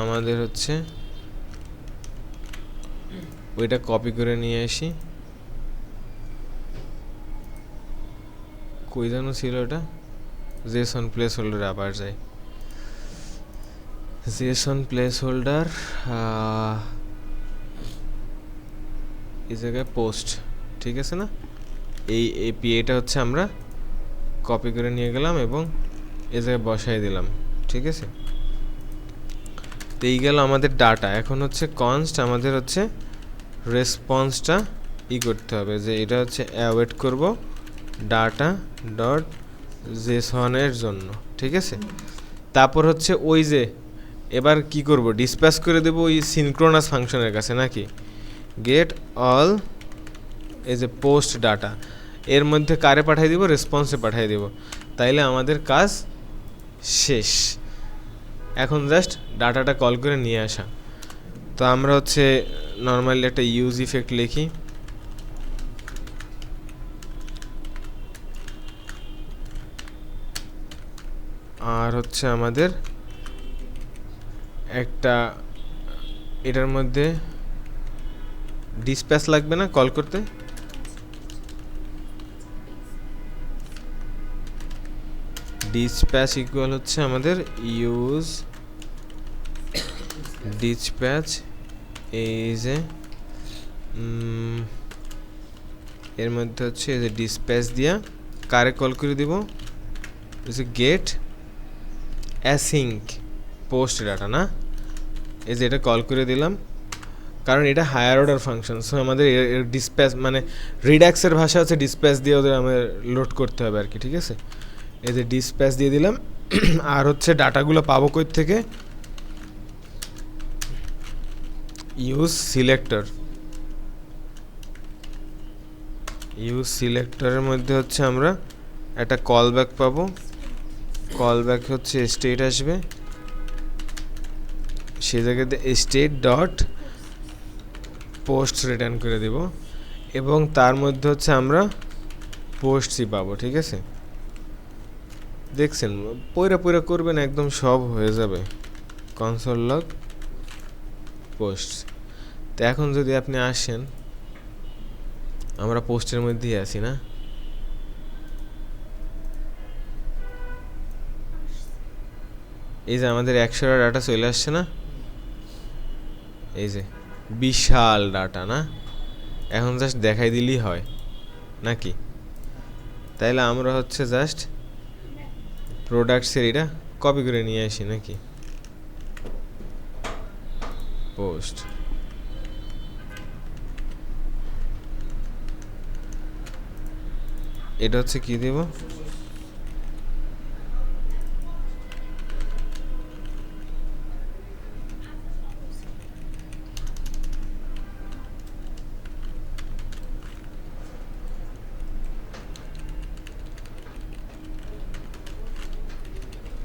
Speaker 1: আমাদের হচ্ছে ওইটা কপি করে নিয়ে আসি, কই যেন ছিল ওটা, জেসন প্লেস হোল্ডার, আবার যাই জেসন প্লেস হোল্ডার, এই জায়গায় পোস্ট, ঠিক আছে না, এই এপিআইটা হচ্ছে আমরা কপি করে নিয়ে গেলাম এবং এই জায়গায় বসাই দিলাম, ঠিক আছে। তো এই গেল আমাদের ডাটা। এখন হচ্ছে কনস্ট আমাদের হচ্ছে রেসপন্সটা করতে হবে, যে এটা হচ্ছে অ্যাওয়েট করব ডাটা ডট জেসনের জন্য, ঠিক আছে। তারপর হচ্ছে ওই যে এবার কি করব, ডিসপ্যাচ করে দেব ওই সিনক্রোনাস ফাংশনের কাছে নাকি, গেট অল এই যে পোস্ট ডাটা, এর মধ্যে কারে পাঠিয়ে দিব, রেসপন্সে পাঠিয়ে দেব। তাইলে আমাদের কাজ শেষ। এখন জাস্ট ডাটাটা কল করে নিয়ে আসা। তো আমরা হচ্ছে নর্মালি একটা ইউজ ইফেক্ট লিখি, আর হচ্ছে আমাদের একটা এটার মধ্যে ডিসপ্যাচ লাগবে না কল করতে, ডিসপ্যাচ ইকুয়াল হচ্ছে আমাদের ইউজ ডিসপ্যাচ, এই যে এর মধ্যে হচ্ছে এই যে ডিসপ্যাচ দিয়া কারে কল করে দিব, এই যে গেট অ্যাসিঙ্ক পোস্ট ডাটা না, এই যে এটা কল করে দিলাম, কারণ এটা হায়ার অর্ডার ফাংশন। সো আমাদের ডিসপ্যাচ মানে রিডাক্সের ভাষা হচ্ছে ডিসপ্যাচ দিয়ে ওদের আমাদের লোড করতে হবে আর কি, ঠিক আছে। এই যে ডিসপ্যাচ দিয়ে দিলাম। আর হচ্ছে ডাটাগুলো পাবো কই থেকে, ইউজ সিলেক্টর। ইউজ সিলেক্টরের মধ্যে হচ্ছে আমরা একটা কল ব্যাক পাবো, কল ব্যাক হচ্ছে স্টেট আসবে, সে জায়গাতে স্টেট ডট পোস্ট রিটার্ন করে দেব, এবং তার মধ্যে হচ্ছে আমরা পোস্টই পাবো, ঠিক আছে। দেখছেন পয়রা পয়রা করবেন একদম সব হয়ে যাবে। Console log post. তো এখন যদি আপনি আসেন, আমরা পোস্টের মধ্যেই আছি না, এই যে আমাদের 100টা ডাটা চলে আসছে না, এই যে বিশাল ডাটা না, এখন জাস্ট দেখাই দিলেই হয় নাকি। তাইলে আমরা হচ্ছে জাস্ট প্রোডাক্টসের এটা কপি করে নিয়ে আসি নাকি, পোস্ট। এটা হচ্ছে কি দেব,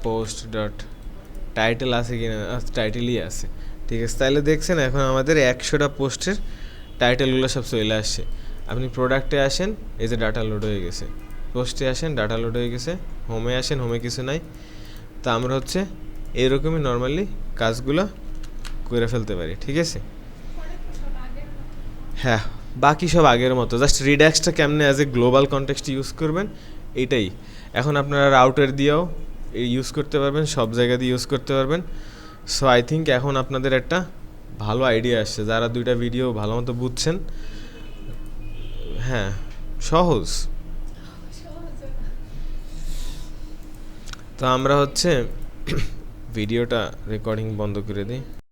Speaker 1: পোস্ট ডট টাইটেল আছে কি না, টাইটেলই আছে, ঠিক আছে। তাহলে দেখছেন এখন আমাদের 100টা পোস্টের টাইটেলগুলো সব চলে আসছে। আপনি প্রোডাক্টে আসেন, এই যে ডাটা লোড হয়ে গেছে, পোস্টে আসেন ডাটা লোড হয়ে গেছে, হোমে আসেন হোমে কিছু নাই। তা আমরা হচ্ছে এরকমই নর্মালি কাজগুলো করে ফেলতে পারি, ঠিক আছে।
Speaker 2: পরে তো সব আগের মতো।
Speaker 1: হ্যাঁ, বাকি সব আগের মতো, জাস্ট রিডাক্সটা কেমনে as a global context use করবেন এটাই। এখন আপনারা রাউটার দিয়েও ইউজ করতে পারবেন, সব জায়গা দিয়ে ইউজ করতে পারবেন। সো আই থিঙ্ক এখন আপনাদের একটা ভালো আইডিয়া আসছে, যারা দুইটা ভিডিও ভালো মতো বুঝছেন। হ্যাঁ, সহজ।
Speaker 2: সহজ না।
Speaker 1: তো আমরা হচ্ছে ভিডিওটা রেকর্ডিং বন্ধ করে দিই।